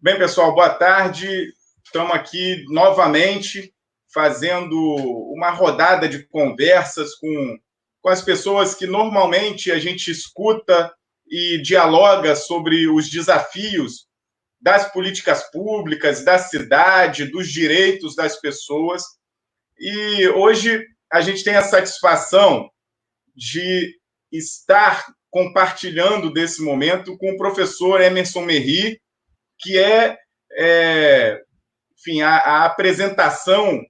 Bem, pessoal, boa tarde. Estamos aqui novamente fazendo uma rodada de conversas com as pessoas que normalmente a gente escuta e dialoga sobre os desafios das políticas públicas, da cidade, dos direitos das pessoas. E hoje a gente tem a satisfação de estar compartilhando desse momento com o professor Emerson Merri, que enfim, a apresentação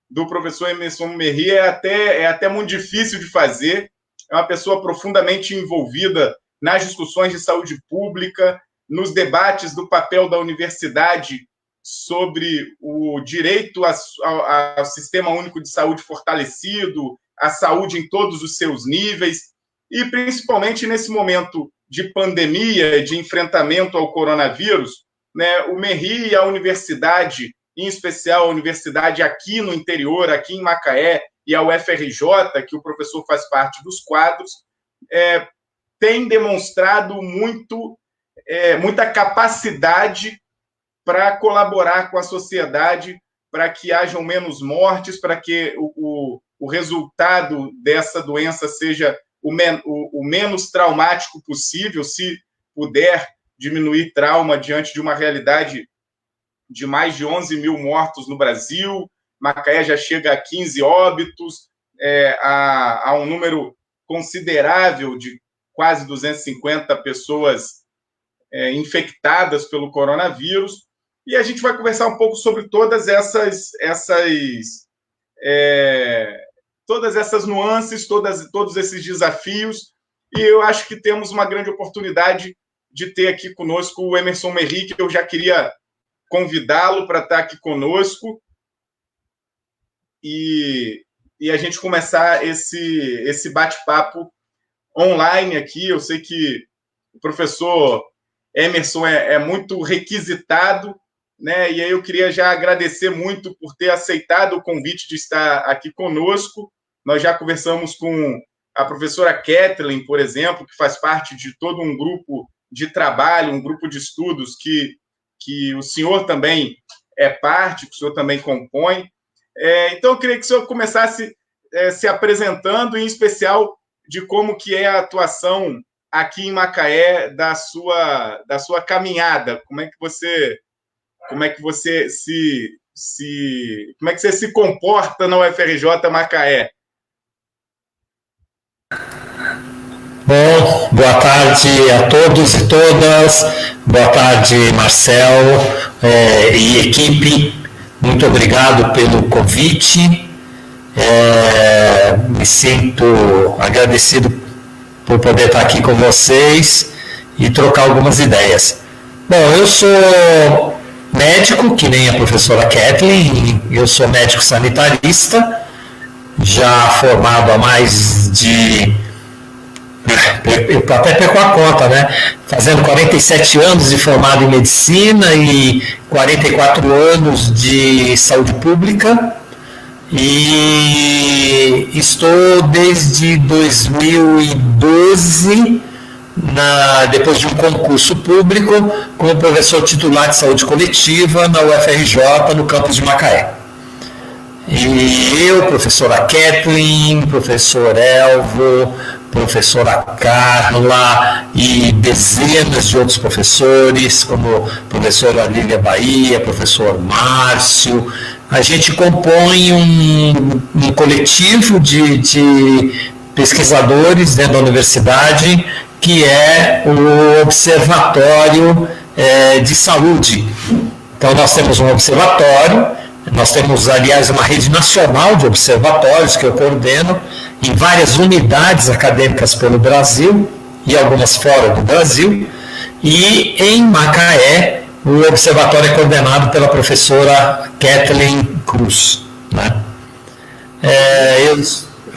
do professor Emerson Merri é até muito difícil de fazer. É uma pessoa profundamente envolvida nas discussões de saúde pública, nos debates do papel da universidade sobre o direito ao Sistema Único de Saúde fortalecido, a saúde em todos os seus níveis, e principalmente nesse momento de pandemia, de enfrentamento ao coronavírus, né, o Merri e a universidade, em especial a universidade aqui no interior, aqui em Macaé, e a UFRJ, que o professor faz parte dos quadros, tem demonstrado muita capacidade para colaborar com a sociedade, para que hajam menos mortes, para que o resultado dessa doença seja o menos traumático possível, se puder diminuir trauma diante de uma realidade de mais de 11 mil mortos no Brasil. Macaé já chega a 15 óbitos, há um número considerável de quase 250 pessoas infectadas pelo coronavírus. E a gente vai conversar um pouco sobre todas essas nuances, todos esses desafios, e eu acho que temos uma grande oportunidade de ter aqui conosco o Emerson Merri, que eu já queria convidá-lo para estar aqui conosco e a gente começar esse bate-papo online aqui. Eu sei que o professor Emerson é muito requisitado, né? E aí eu queria já agradecer muito por ter aceitado o convite de estar aqui conosco. Nós já conversamos com a professora Kathleen, por exemplo, que faz parte de todo um grupo de trabalho, um grupo de estudos que o senhor também é parte, que o senhor também compõe. Então, eu queria que o senhor começasse se apresentando, em especial de como que é a atuação aqui em Macaé da sua caminhada. Como é que você se comporta na UFRJ Macaé? Bom, boa tarde a todos e todas, boa tarde, Marcel e equipe, muito obrigado pelo convite, me sinto agradecido por poder estar aqui com vocês e trocar algumas ideias. Bom, eu sou médico, que nem a professora Kathleen, eu sou médico sanitarista, já formado há mais de... Eu até perco a conta, né? Fazendo 47 anos de formado em medicina e 44 anos de saúde pública, e estou desde 2012, depois de um concurso público, como professor titular de saúde coletiva na UFRJ, no campus de Macaé. E eu, professora Kathleen, professor Elvo, professora Carla e dezenas de outros professores, como professora Lília Bahia, professor Márcio, a gente compõe um coletivo de pesquisadores dentro da universidade, que é o Observatório de Saúde. Então, nós temos um observatório. Nós temos, aliás, uma rede nacional de observatórios que eu coordeno em várias unidades acadêmicas pelo Brasil e algumas fora do Brasil. E em Macaé, o observatório é coordenado pela professora Kathleen Cruz, né?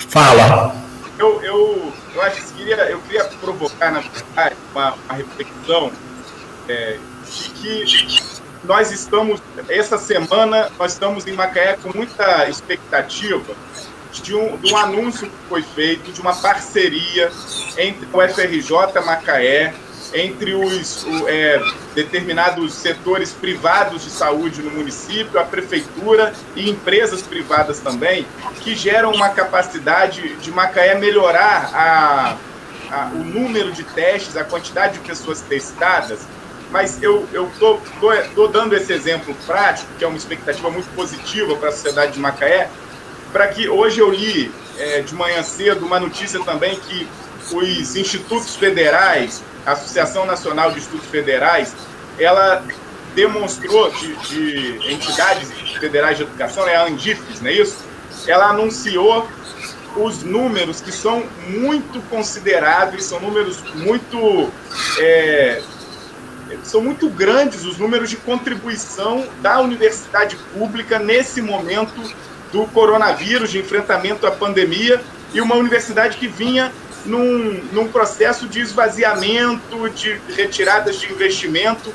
Fala. Eu acho que eu queria provocar, na verdade, uma reflexão de que essa semana, nós estamos em Macaé com muita expectativa de um anúncio que foi feito, de uma parceria entre o UFRJ Macaé, entre os determinados setores privados de saúde no município, a prefeitura e empresas privadas também, que geram uma capacidade de Macaé melhorar o número de testes, a quantidade de pessoas testadas. Mas eu estou dando esse exemplo prático, que é uma expectativa muito positiva para a sociedade de Macaé, para que hoje eu li de manhã cedo uma notícia também que os institutos federais, a Associação Nacional de Institutos Federais, ela demonstrou, de entidades federais de educação, a Andifes, não é isso? Ela anunciou os números que são muito consideráveis, são números muito... são muito grandes os números de contribuição da universidade pública nesse momento do coronavírus, de enfrentamento à pandemia, e uma universidade que vinha num processo de esvaziamento, de retiradas de investimento.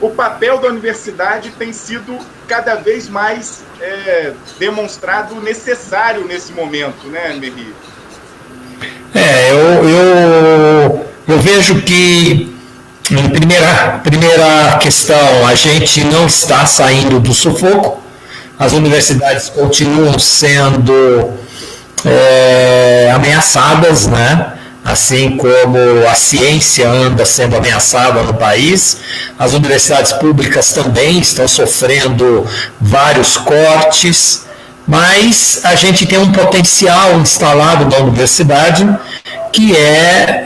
O papel da universidade tem sido cada vez mais demonstrado necessário nesse momento, né, Merri? Eu vejo que, em primeira questão, a gente não está saindo do sufoco, as universidades continuam sendo ameaçadas, né? Assim como a ciência anda sendo ameaçada no país, as universidades públicas também estão sofrendo vários cortes, mas a gente tem um potencial instalado na universidade, que é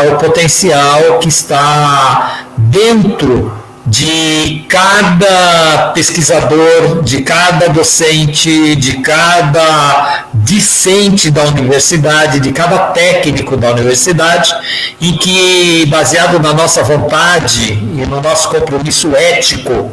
o potencial que está dentro de cada pesquisador, de cada docente, de cada discente da universidade, de cada técnico da universidade, em que, baseado na nossa vontade e no nosso compromisso ético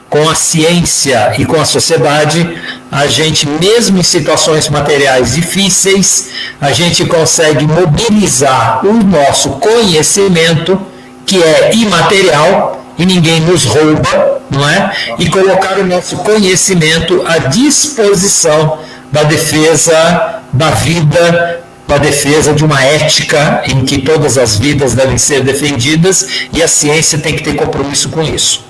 com a ciência e com a sociedade, a gente, mesmo em situações materiais difíceis, a gente consegue mobilizar o nosso conhecimento, que é imaterial, e ninguém nos rouba, não é? E colocar o nosso conhecimento à disposição da defesa da vida, da defesa de uma ética em que todas as vidas devem ser defendidas, e a ciência tem que ter compromisso com isso.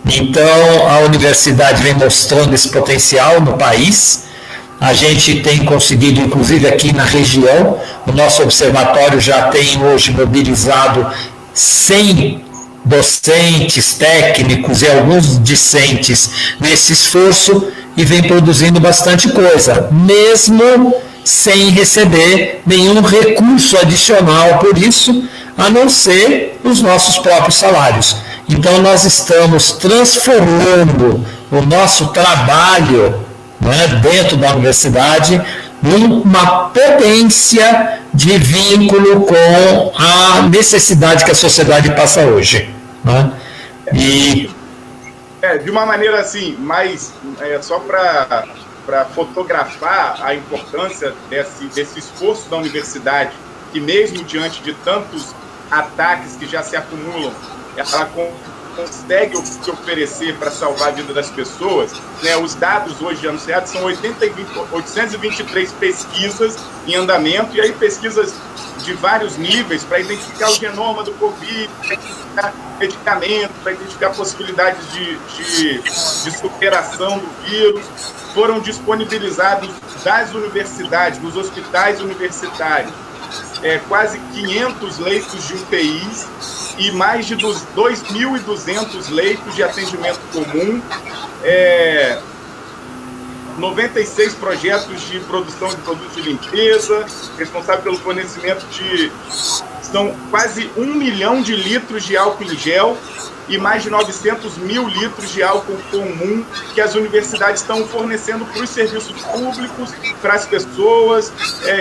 Então, a universidade vem mostrando esse potencial no país. A gente tem conseguido, inclusive aqui na região, o nosso observatório já tem hoje mobilizado 100 docentes, técnicos e alguns discentes nesse esforço, e vem produzindo bastante coisa, mesmo sem receber nenhum recurso adicional por isso, a não ser os nossos próprios salários. Então, nós estamos transformando o nosso trabalho, né, dentro da universidade, numa potência de vínculo com a necessidade que a sociedade passa hoje, né? E de uma maneira assim, mais só para fotografar a importância desse esforço da universidade, que mesmo diante de tantos ataques que já se acumulam, ela consegue se oferecer para salvar a vida das pessoas, né? Os dados hoje anunciados são 823 pesquisas em andamento, e aí pesquisas de vários níveis para identificar o genoma do Covid, para identificar medicamentos, para identificar possibilidades de superação do vírus. Foram disponibilizados das universidades, dos hospitais universitários, quase 500 leitos de UTIs e mais de 2.200 leitos de atendimento comum, 96 projetos de produção de produtos de limpeza, responsável pelo fornecimento são quase 1 milhão de litros de álcool em gel e mais de 900 mil litros de álcool comum que as universidades estão fornecendo para os serviços públicos, para as pessoas.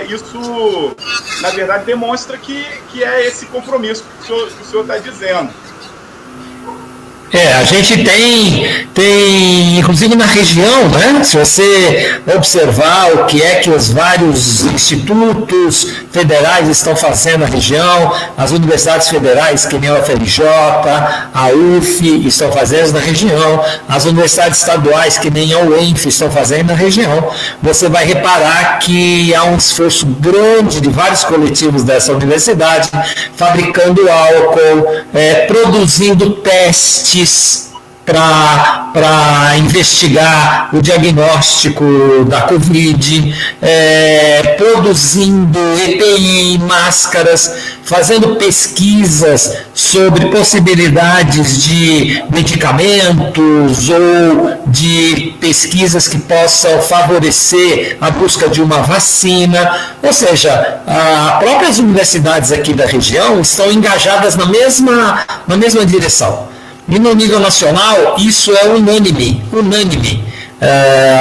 Isso, na verdade, demonstra que é esse compromisso que o senhor está dizendo. A gente tem, inclusive na região, né? Se você observar o que é que os vários institutos federais estão fazendo na região, as universidades federais, que nem a UFRJ, a UF, estão fazendo na região, as universidades estaduais, que nem a UENF, estão fazendo na região, você vai reparar que há um esforço grande de vários coletivos dessa universidade, fabricando álcool, produzindo testes para investigar o diagnóstico da Covid, produzindo EPI, máscaras, fazendo pesquisas sobre possibilidades de medicamentos ou de pesquisas que possam favorecer a busca de uma vacina. Ou seja, as próprias universidades aqui da região estão engajadas na mesma direção. E no nível nacional, isso é unânime.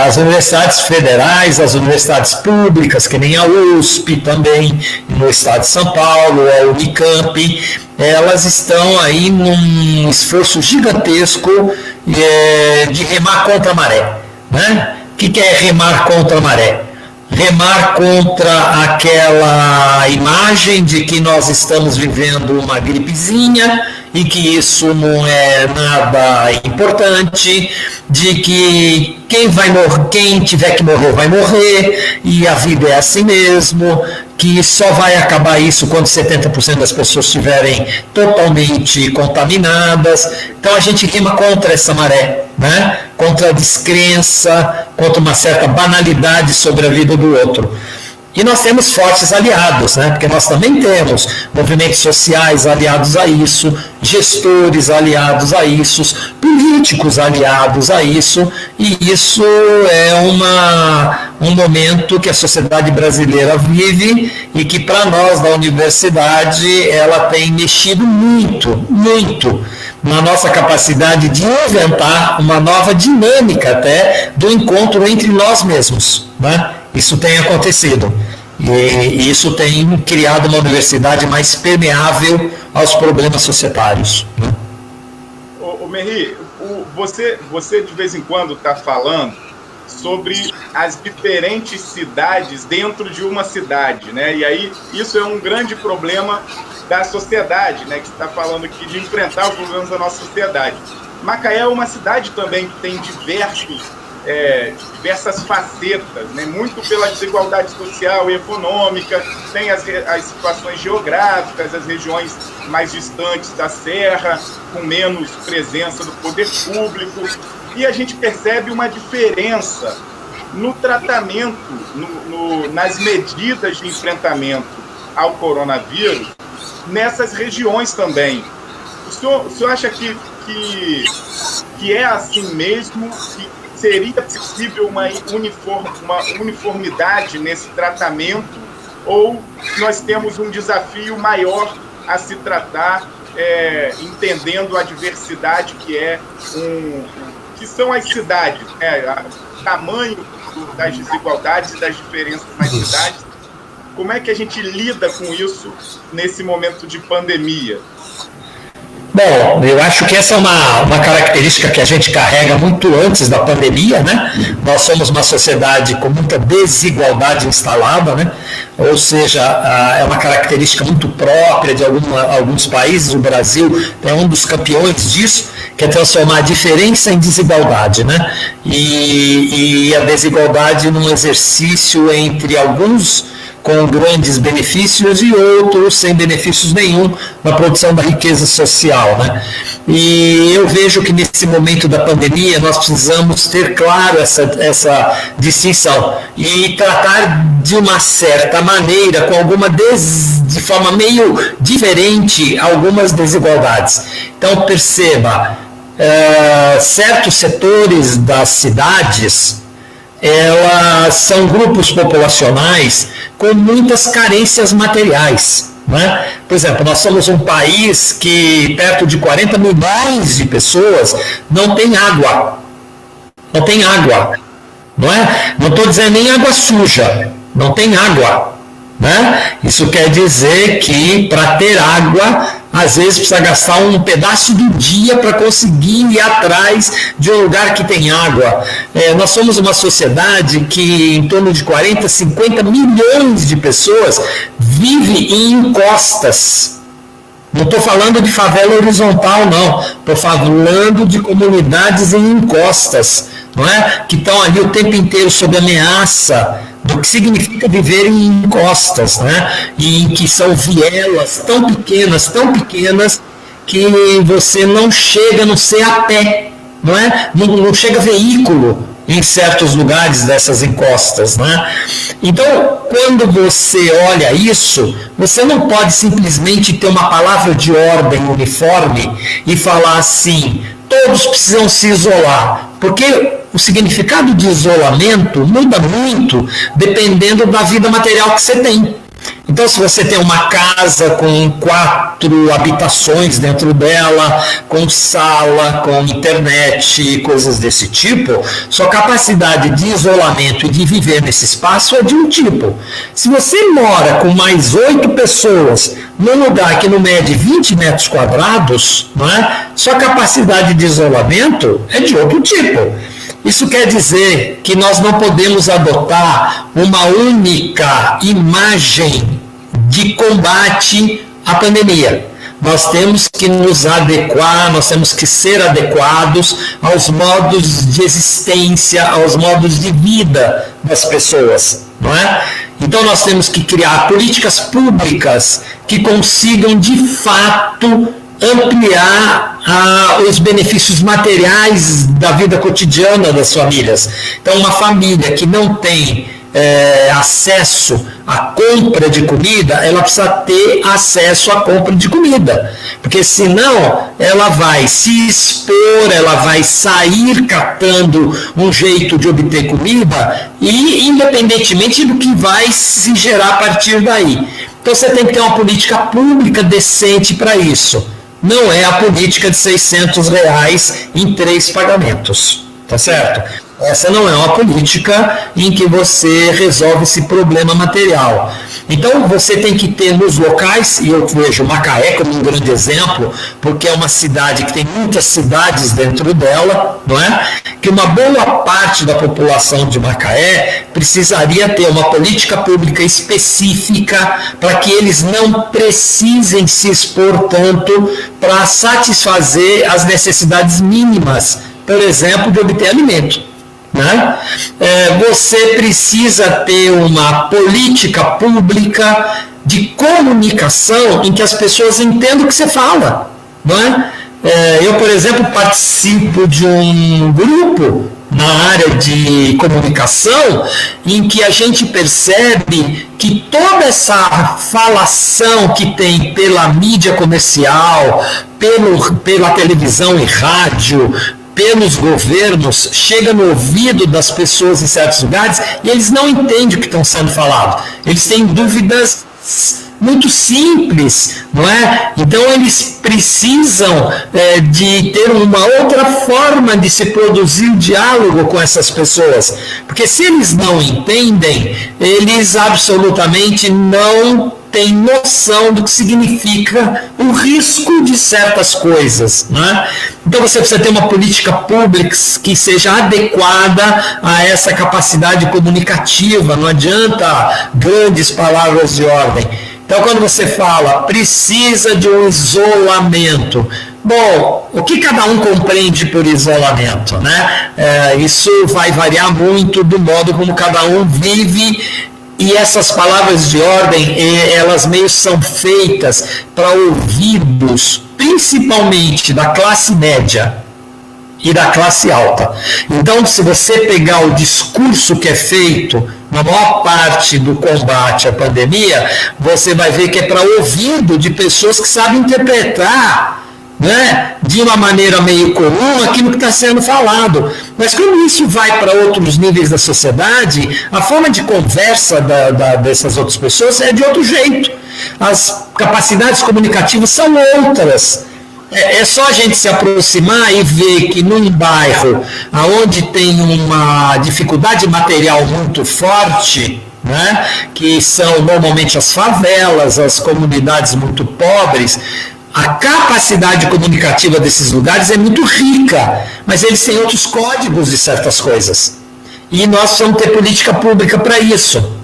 As universidades federais, as universidades públicas, que nem a USP também, no estado de São Paulo, a Unicamp, elas estão aí num esforço gigantesco de remar contra a maré. Né? O que é remar contra a maré? Remar contra aquela imagem de que nós estamos vivendo uma gripezinha e que isso não é nada importante, de que quem tiver que morrer vai morrer, e a vida é assim mesmo, que só vai acabar isso quando 70% das pessoas estiverem totalmente contaminadas. Então a gente rema contra essa maré, né? Contra a descrença, contra uma certa banalidade sobre a vida do outro. E nós temos fortes aliados, né? Porque nós também temos movimentos sociais aliados a isso, gestores aliados a isso, políticos aliados a isso, e isso é um momento que a sociedade brasileira vive e que para nós da universidade ela tem mexido muito na nossa capacidade de inventar uma nova dinâmica até do encontro entre nós mesmos, né? Isso tem acontecido e isso tem criado uma universidade mais permeável aos problemas societários, né? Merri, você de vez em quando está falando sobre as diferentes cidades dentro de uma cidade, né? E aí isso é um grande problema da sociedade, né? Que está falando aqui de enfrentar os problemas da nossa sociedade. Macaé é uma cidade também que tem diversas facetas, né? Muito pela desigualdade social e econômica, tem as situações geográficas, as regiões mais distantes da serra, com menos presença do poder público, e a gente percebe uma diferença no tratamento, nas medidas de enfrentamento ao coronavírus nessas regiões também. O senhor acha que é assim mesmo, que seria possível uma uniformidade nesse tratamento, ou nós temos um desafio maior a se tratar, entendendo a diversidade que são as cidades, né? O tamanho das desigualdades e das diferenças nas cidades? Como é que a gente lida com isso nesse momento de pandemia? Bom, eu acho que essa é uma característica que a gente carrega muito antes da pandemia, né? Nós somos uma sociedade com muita desigualdade instalada, né? Ou seja, é uma característica muito própria de alguns países. O Brasil é um dos campeões disso, que é transformar a diferença em desigualdade, né? E a desigualdade num exercício entre alguns com grandes benefícios e outros sem benefícios nenhum na produção da riqueza social, né? E eu vejo que nesse momento da pandemia nós precisamos ter claro essa distinção e tratar de uma certa maneira, de forma meio diferente, algumas desigualdades. Então perceba, certos setores das cidades, elas são grupos populacionais com muitas carências materiais, né? Por exemplo, nós somos um país que perto de 40 milhões de pessoas não tem água. Não tem água, não é? Não estou dizendo nem água suja, não tem água. né? Isso quer dizer que para ter água, às vezes precisa gastar um pedaço do dia para conseguir ir atrás de um lugar que tem água. Nós somos uma sociedade que em torno de 40, 50 milhões de pessoas vive em encostas. Não estou falando de favela horizontal, não. Estou falando de comunidades em encostas, não é? Que estão ali o tempo inteiro sob ameaça do que significa viver em encostas, né? E que são vielas tão pequenas, que você não chega, não sei, a pé, não é? Não chega veículo em certos lugares dessas encostas, né? Então, quando você olha isso, você não pode simplesmente ter uma palavra de ordem uniforme e falar assim, todos precisam se isolar, porque o significado de isolamento muda muito dependendo da vida material que você tem. Então, se você tem uma casa com 4 habitações dentro dela, com sala, com internet, coisas desse tipo, sua capacidade de isolamento e de viver nesse espaço é de um tipo. Se você mora com mais 8 pessoas num lugar que não mede 20 metros quadrados, não é? Sua capacidade de isolamento é de outro tipo. Isso quer dizer que nós não podemos adotar uma única imagem de combate à pandemia. Nós temos que nos adequar, nós temos que ser adequados aos modos de existência, aos modos de vida das pessoas, não é? Então nós temos que criar políticas públicas que consigam de fato ampliar os benefícios materiais da vida cotidiana das famílias. Então, uma família que não tem acesso à compra de comida, ela precisa ter acesso à compra de comida, porque senão ela vai se expor, ela vai sair catando um jeito de obter comida, e independentemente do que vai se gerar a partir daí. Então, você tem que ter uma política pública decente para isso. Não é a política de R$600 em 3 pagamentos, tá certo? Essa não é uma política em que você resolve esse problema material. Então, você tem que ter nos locais, e eu vejo Macaé como um grande exemplo, porque é uma cidade que tem muitas cidades dentro dela, não é? Que uma boa parte da população de Macaé precisaria ter uma política pública específica para que eles não precisem se expor tanto para satisfazer as necessidades mínimas, por exemplo, de obter alimento. Né? Você precisa ter uma política pública de comunicação em que as pessoas entendam o que você fala. Não é? Eu, por exemplo, participo de um grupo na área de comunicação em que a gente percebe que toda essa falação que tem pela mídia comercial, pela televisão e rádio, pelos governos, chega no ouvido das pessoas em certos lugares e eles não entendem o que estão sendo falado. Eles têm dúvidas muito simples, não é? Então eles precisam de ter uma outra forma de se produzir o diálogo com essas pessoas, porque se eles não entendem, eles absolutamente não têm noção do que significa o risco de certas coisas, né? Então você precisa ter uma política pública que seja adequada a essa capacidade comunicativa, não adianta grandes palavras de ordem. Então, quando você fala, precisa de um isolamento, bom, o que cada um compreende por isolamento, né? Isso vai variar muito do modo como cada um vive, e essas palavras de ordem, elas meio são feitas para ouvidos, principalmente da classe média e da classe alta. Então, se você pegar o discurso que é feito na maior parte do combate à pandemia, você vai ver que é para ouvido de pessoas que sabem interpretar, né, de uma maneira meio comum aquilo que está sendo falado. Mas quando isso vai para outros níveis da sociedade, a forma de conversa dessas outras pessoas é de outro jeito. As capacidades comunicativas são outras. É só a gente se aproximar e ver que num bairro onde tem uma dificuldade material muito forte, né, que são normalmente as favelas, as comunidades muito pobres, a capacidade comunicativa desses lugares é muito rica, mas eles têm outros códigos de certas coisas. E nós precisamos ter política pública para isso.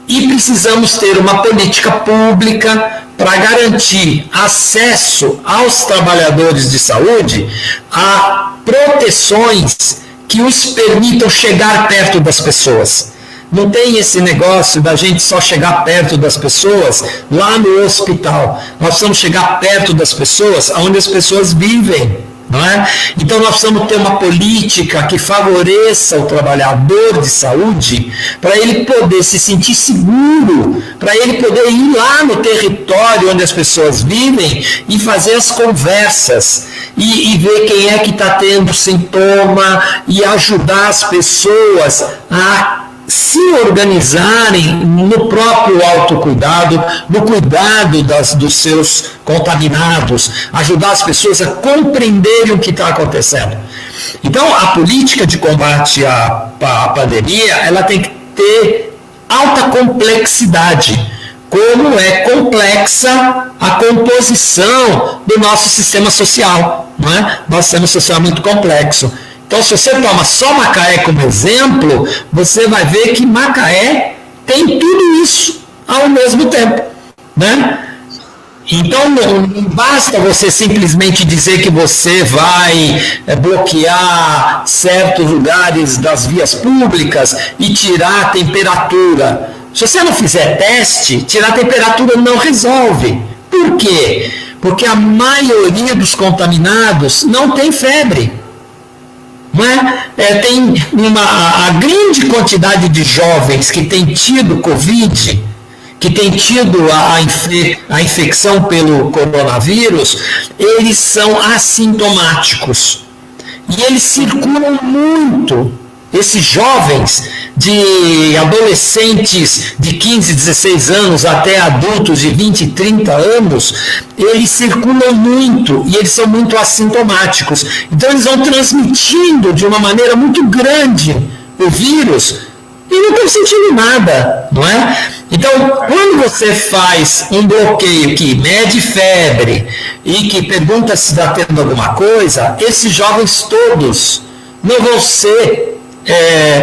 E precisamos ter uma política pública para garantir acesso aos trabalhadores de saúde a proteções que os permitam chegar perto das pessoas. Não tem esse negócio da gente só chegar perto das pessoas lá no hospital. Nós precisamos chegar perto das pessoas onde as pessoas vivem. Não é? Então nós precisamos ter uma política que favoreça o trabalhador de saúde para ele poder se sentir seguro, para ele poder ir lá no território onde as pessoas vivem e fazer as conversas e ver quem é que está tendo sintoma e ajudar as pessoas a se organizarem no próprio autocuidado, no cuidado dos seus contaminados, ajudar as pessoas a compreenderem o que está acontecendo. Então, a política de combate à pandemia, ela tem que ter alta complexidade, como é complexa a composição do nosso sistema social, não é? Nosso sistema social é muito complexo. Então, se você toma só Macaé como exemplo, você vai ver que Macaé tem tudo isso ao mesmo tempo, né? Então, não basta você simplesmente dizer que você vai bloquear certos lugares das vias públicas e tirar a temperatura. Se você não fizer teste, tirar a temperatura não resolve. Por quê? Porque a maioria dos contaminados não tem febre. Não é? Tem a grande quantidade de jovens que tem tido Covid, que tem tido a infecção pelo coronavírus, eles são assintomáticos. E eles circulam muito. Esses jovens, de adolescentes de 15, 16 anos até adultos de 20, 30 anos, eles circulam muito e eles são muito assintomáticos. Então eles vão transmitindo de uma maneira muito grande o vírus e não estão sentindo nada, não é? Então, quando você faz um bloqueio que mede febre e que pergunta se está tendo alguma coisa, esses jovens todos não vão ser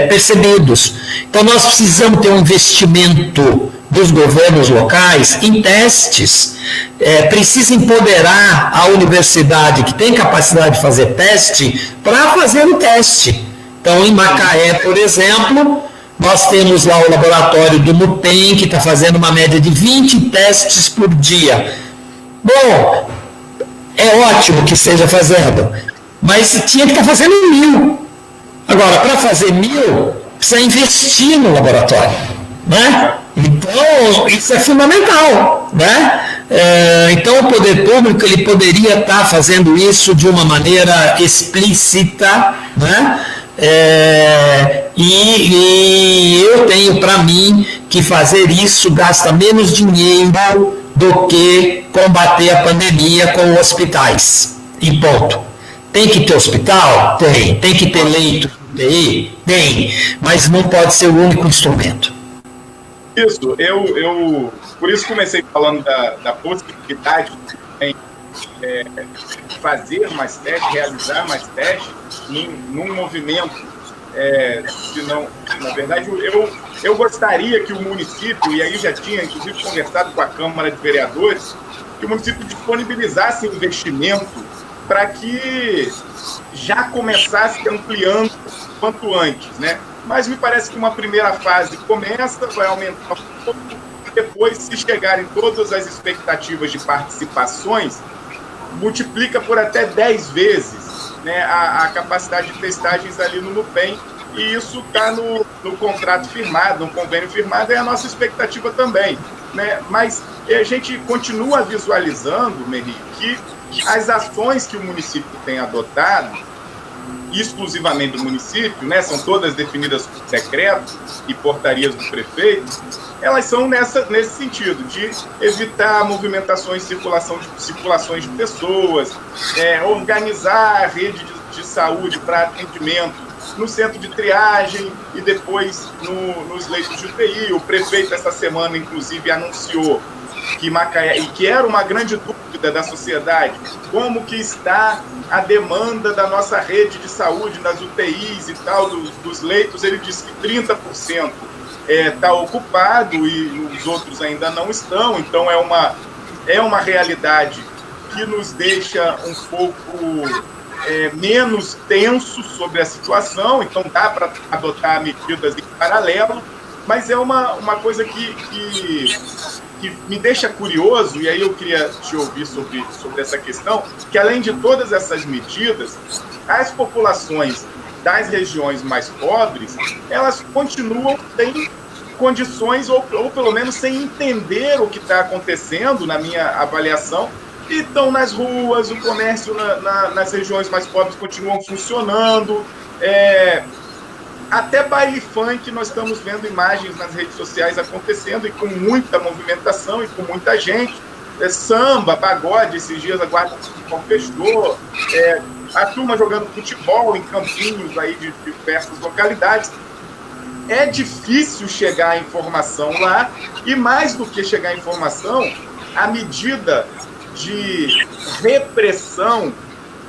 percebidos. Então nós precisamos ter um investimento dos governos locais em testes. Precisa empoderar a universidade que tem capacidade de fazer teste para fazer o teste. Então em Macaé, por exemplo, nós temos lá o laboratório do NUPEM, que está fazendo uma média de 20 testes por dia. Bom, é ótimo que esteja fazendo, mas tinha que estar fazendo 1000. Agora, para fazer 1000, precisa investir no laboratório, né? Então, isso é fundamental, né? Então, o poder público ele poderia estar fazendo isso de uma maneira explícita, né? E eu tenho para mim que fazer isso gasta menos dinheiro do que combater a pandemia com hospitais, e ponto. Tem que ter hospital? Tem. Tem que ter leito? Tem. Mas não pode ser o único instrumento. Isso, eu por isso comecei falando da possibilidade de fazer mais testes, realizar mais testes num movimento, na verdade, eu gostaria que o município, e aí já tinha inclusive conversado com a Câmara de Vereadores, que o município disponibilizasse investimento para que já começasse ampliando quanto antes, né? Mas me parece que uma primeira fase começa, vai aumentar um pouco, depois, se chegarem todas as expectativas de participações, multiplica por até 10 vezes, né, a capacidade de testagens ali no NUPEM, e isso está no contrato firmado, no convênio firmado, é a nossa expectativa também, né? Mas a gente continua visualizando, Merri, que as ações que o município tem adotado, exclusivamente do município, né, são todas definidas por decreto e portarias do prefeito, elas são nesse sentido, de evitar movimentações, circulações de pessoas, organizar a rede de saúde para atendimento no centro de triagem e depois nos leitos de UTI. O prefeito, essa semana, inclusive, anunciou que Macaé, e que era uma grande dúvida da sociedade, como que está a demanda da nossa rede de saúde, nas UTIs e tal, dos leitos. Ele disse que 30% está ocupado e os outros ainda não estão. Então é uma realidade que nos deixa um pouco menos tenso sobre a situação. Então dá para adotar medidas em paralelo, mas é uma coisa que me deixa curioso, e aí eu queria te ouvir sobre essa questão, que além de todas essas medidas, as populações das regiões mais pobres, elas continuam sem condições, ou pelo menos sem entender o que está acontecendo, na minha avaliação, e estão nas ruas, o comércio nas regiões mais pobres continuam funcionando, até baile funk nós estamos vendo imagens nas redes sociais acontecendo, e com muita movimentação e com muita gente, samba, pagode, esses dias a Guarda Municipal fechou, a turma jogando futebol em campinhos aí de diversas localidades. É difícil chegar a informação lá, e mais do que chegar a informação, a medida de repressão,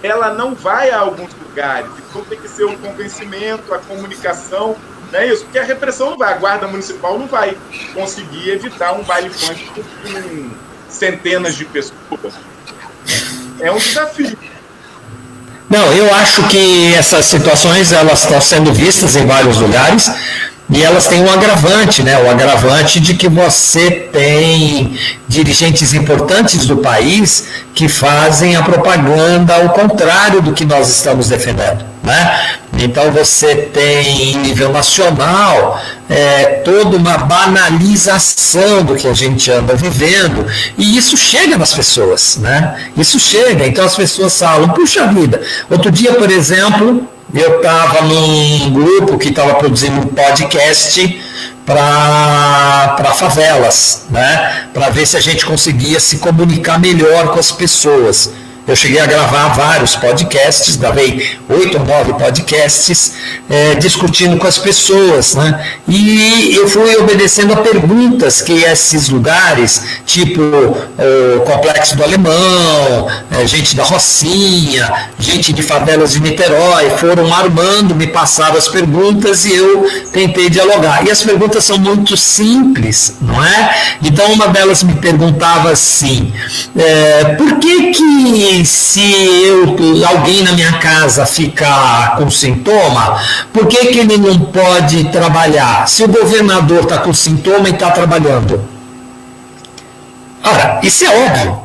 ela não vai a alguns lugares. Então tem que ser o convencimento, a comunicação, não é isso? Porque a repressão não vai, a Guarda Municipal não vai conseguir evitar um baile funk com centenas de pessoas. É um desafio. Não, eu acho que essas situações elas estão sendo vistas em vários lugares. E elas têm um agravante, né? O agravante de que você tem dirigentes importantes do país que fazem a propaganda ao contrário do que nós estamos defendendo, né? Então você tem, em nível nacional, toda uma banalização do que a gente anda vivendo, e isso chega nas pessoas, né? Isso chega, então as pessoas falam, puxa vida, outro dia, por exemplo, eu estava num grupo que estava produzindo um podcast para favelas, né? Para ver se a gente conseguia se comunicar melhor com as pessoas. Eu cheguei a gravar vários podcasts, gravei 8 ou 9 podcasts, discutindo com as pessoas, né? E eu fui obedecendo a perguntas que esses lugares, tipo o Complexo do Alemão, gente da Rocinha, gente de favelas de Niterói, foram armando, me passaram as perguntas e eu tentei dialogar. E as perguntas são muito simples, não é? Então uma delas me perguntava assim, por que se alguém na minha casa ficar com sintoma, por que ele não pode trabalhar? Se o governador está com sintoma e está trabalhando. Ora, isso é óbvio,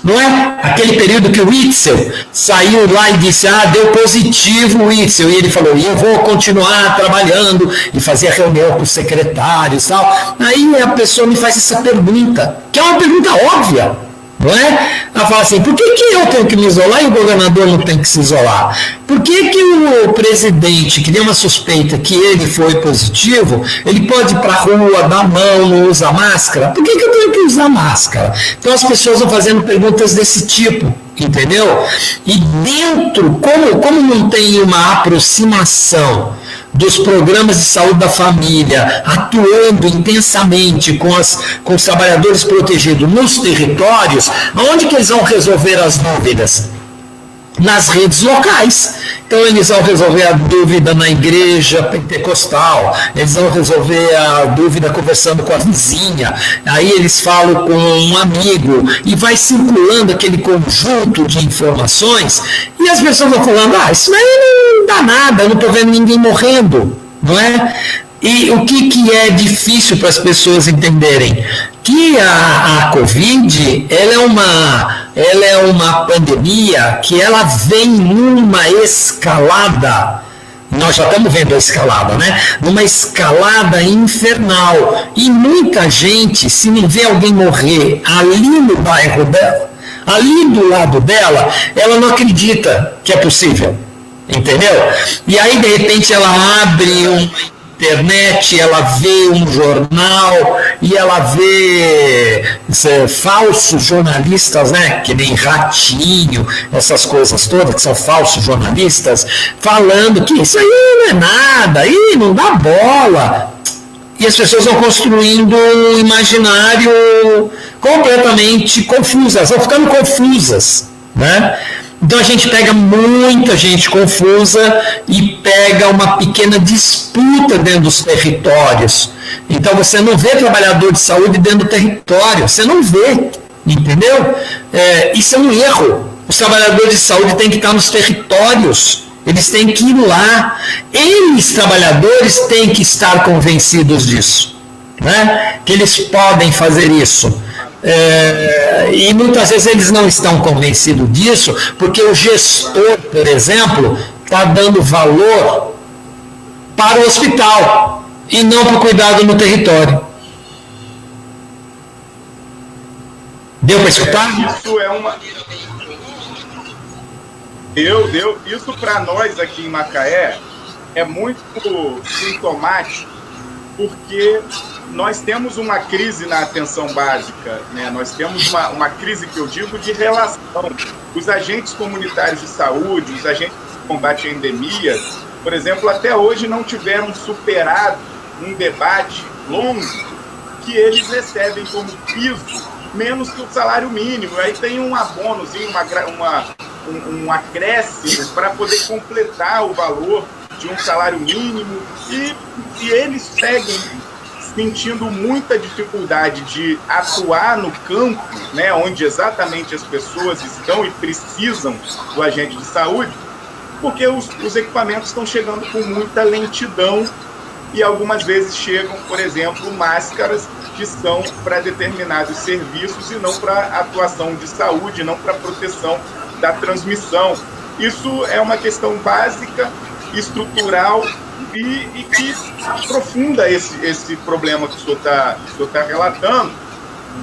não é? Aquele período que o Witzel saiu lá e disse, deu positivo o Witzel, e ele falou, eu vou continuar trabalhando, e fazia reunião com os secretários e tal. Aí a pessoa me faz essa pergunta, que é uma pergunta óbvia, não é? Ela fala assim, por que eu tenho que me isolar e o governador não tem que se isolar? Por que o presidente, que tem uma suspeita que ele foi positivo, ele pode ir para a rua, dar mão, não usa máscara? Por que eu tenho que usar máscara? Então as pessoas vão fazendo perguntas desse tipo, entendeu? E dentro, como não tem uma aproximação dos programas de saúde da família, atuando intensamente com os trabalhadores protegidos nos territórios, onde que eles vão resolver as dúvidas? Nas redes locais. Então eles vão resolver a dúvida na igreja pentecostal, eles vão resolver a dúvida conversando com a vizinha, aí eles falam com um amigo, e vai circulando aquele conjunto de informações, e as pessoas vão falando, isso aí não dá nada, eu não estou vendo ninguém morrendo, não é? E o que é difícil para as pessoas entenderem? Que a Covid, ela é uma pandemia que ela vem numa escalada, nós já estamos vendo a escalada, né? Numa escalada infernal. E muita gente, se não vê alguém morrer ali no bairro dela, ali do lado dela, ela não acredita que é possível. Entendeu? E aí, de repente, ela abre uma internet, ela vê um jornal e ela vê falsos jornalistas, né, que nem Ratinho, essas coisas todas, que são falsos jornalistas, falando que isso aí não é nada, aí não dá bola. E as pessoas vão construindo um imaginário completamente confuso, elas vão ficando confusas, né? Então a gente pega muita gente confusa e pega uma pequena disputa dentro dos territórios. Então você não vê trabalhador de saúde dentro do território, você não vê, entendeu? Isso é um erro. Os trabalhadores de saúde têm que estar nos territórios, eles têm que ir lá. Eles, trabalhadores, têm que estar convencidos disso, né? Que eles podem fazer isso. E muitas vezes eles não estão convencidos disso, porque o gestor, por exemplo, está dando valor para o hospital e não para o cuidado no território. Deu para escutar? Isso é uma... Isso para nós aqui em Macaé é muito sintomático, porque nós temos uma crise na atenção básica, né? Nós temos uma crise, que eu digo, de relação. Os agentes comunitários de saúde, os agentes de combate a endemias, por exemplo, até hoje não tiveram superado um debate longo que eles recebem como piso menos que o salário mínimo. Aí tem um abonozinho, um acréscimo para poder completar o valor de um salário mínimo, e eles seguem sentindo muita dificuldade de atuar no campo, né, onde exatamente as pessoas estão e precisam do agente de saúde, porque os equipamentos estão chegando com muita lentidão e algumas vezes chegam, por exemplo, máscaras que são para determinados serviços e não para atuação de saúde, não para proteção da transmissão. Isso é uma questão básica, estrutural, e que aprofunda esse problema que o senhor está relatando,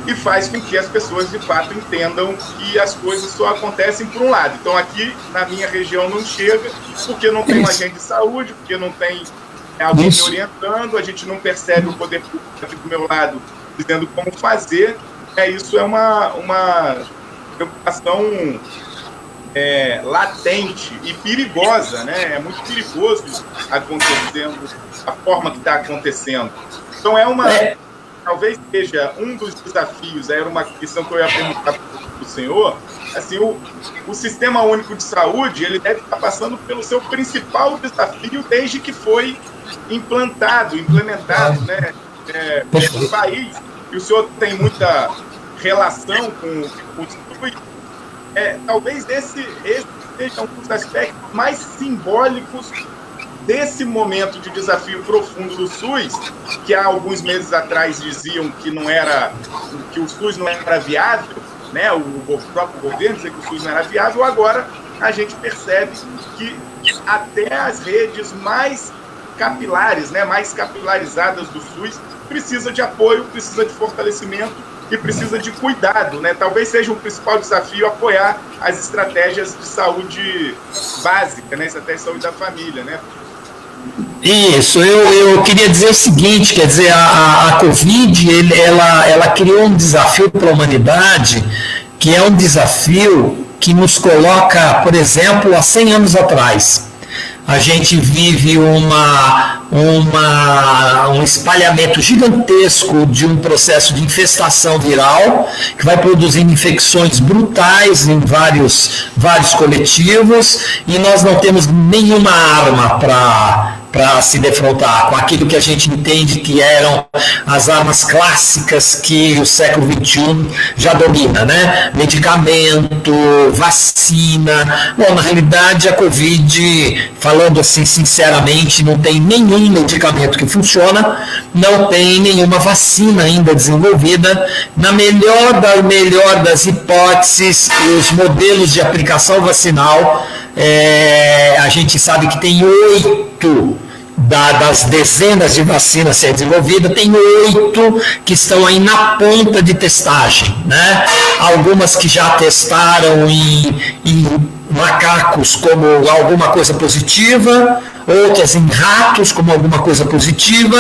e faz com que as pessoas de fato entendam que as coisas só acontecem por um lado. Então aqui na minha região não chega, porque não tem um agente de saúde, porque não tem alguém me orientando, a gente não percebe o poder público aqui do meu lado dizendo como fazer. Isso é uma preocupação latente e perigosa, né? É muito perigoso acontecendo, a forma que está acontecendo. Então talvez seja um dos desafios, era uma questão que eu ia perguntar para o senhor, assim, o Sistema Único de Saúde, ele deve estar passando pelo seu principal desafio desde que foi implementado, né, no país, e o senhor tem muita relação com o SUS. Talvez esse seja um dos aspectos mais simbólicos desse momento de desafio profundo do SUS, que há alguns meses atrás diziam que o SUS não era viável, né? O próprio governo dizia que o SUS não era viável. Agora a gente percebe que até as redes mais capilares, né, mais capilarizadas do SUS, precisa de apoio, precisa de fortalecimento e precisa de cuidado, né? Talvez seja o principal desafio apoiar as estratégias de saúde básica, né? Estratégia de saúde da família, né? Isso, eu queria dizer o seguinte, quer dizer, a Covid, ela criou um desafio para a humanidade, que é um desafio que nos coloca, por exemplo, há 100 anos atrás. A gente vive um espalhamento gigantesco de um processo de infestação viral, que vai produzindo infecções brutais em vários coletivos, e nós não temos nenhuma arma para se defrontar com aquilo que a gente entende que eram as armas clássicas que o século XXI já domina, né? Medicamento, vacina. Bom, na realidade, a Covid, falando assim sinceramente, não tem nenhum medicamento que funciona, não tem nenhuma vacina ainda desenvolvida. Na melhor das hipóteses, os modelos de aplicação vacinal, a gente sabe que tem 8 das dezenas de vacinas a ser desenvolvidas, tem 8 que estão aí na ponta de testagem, né? Algumas que já testaram em macacos como alguma coisa positiva, outras em ratos como alguma coisa positiva,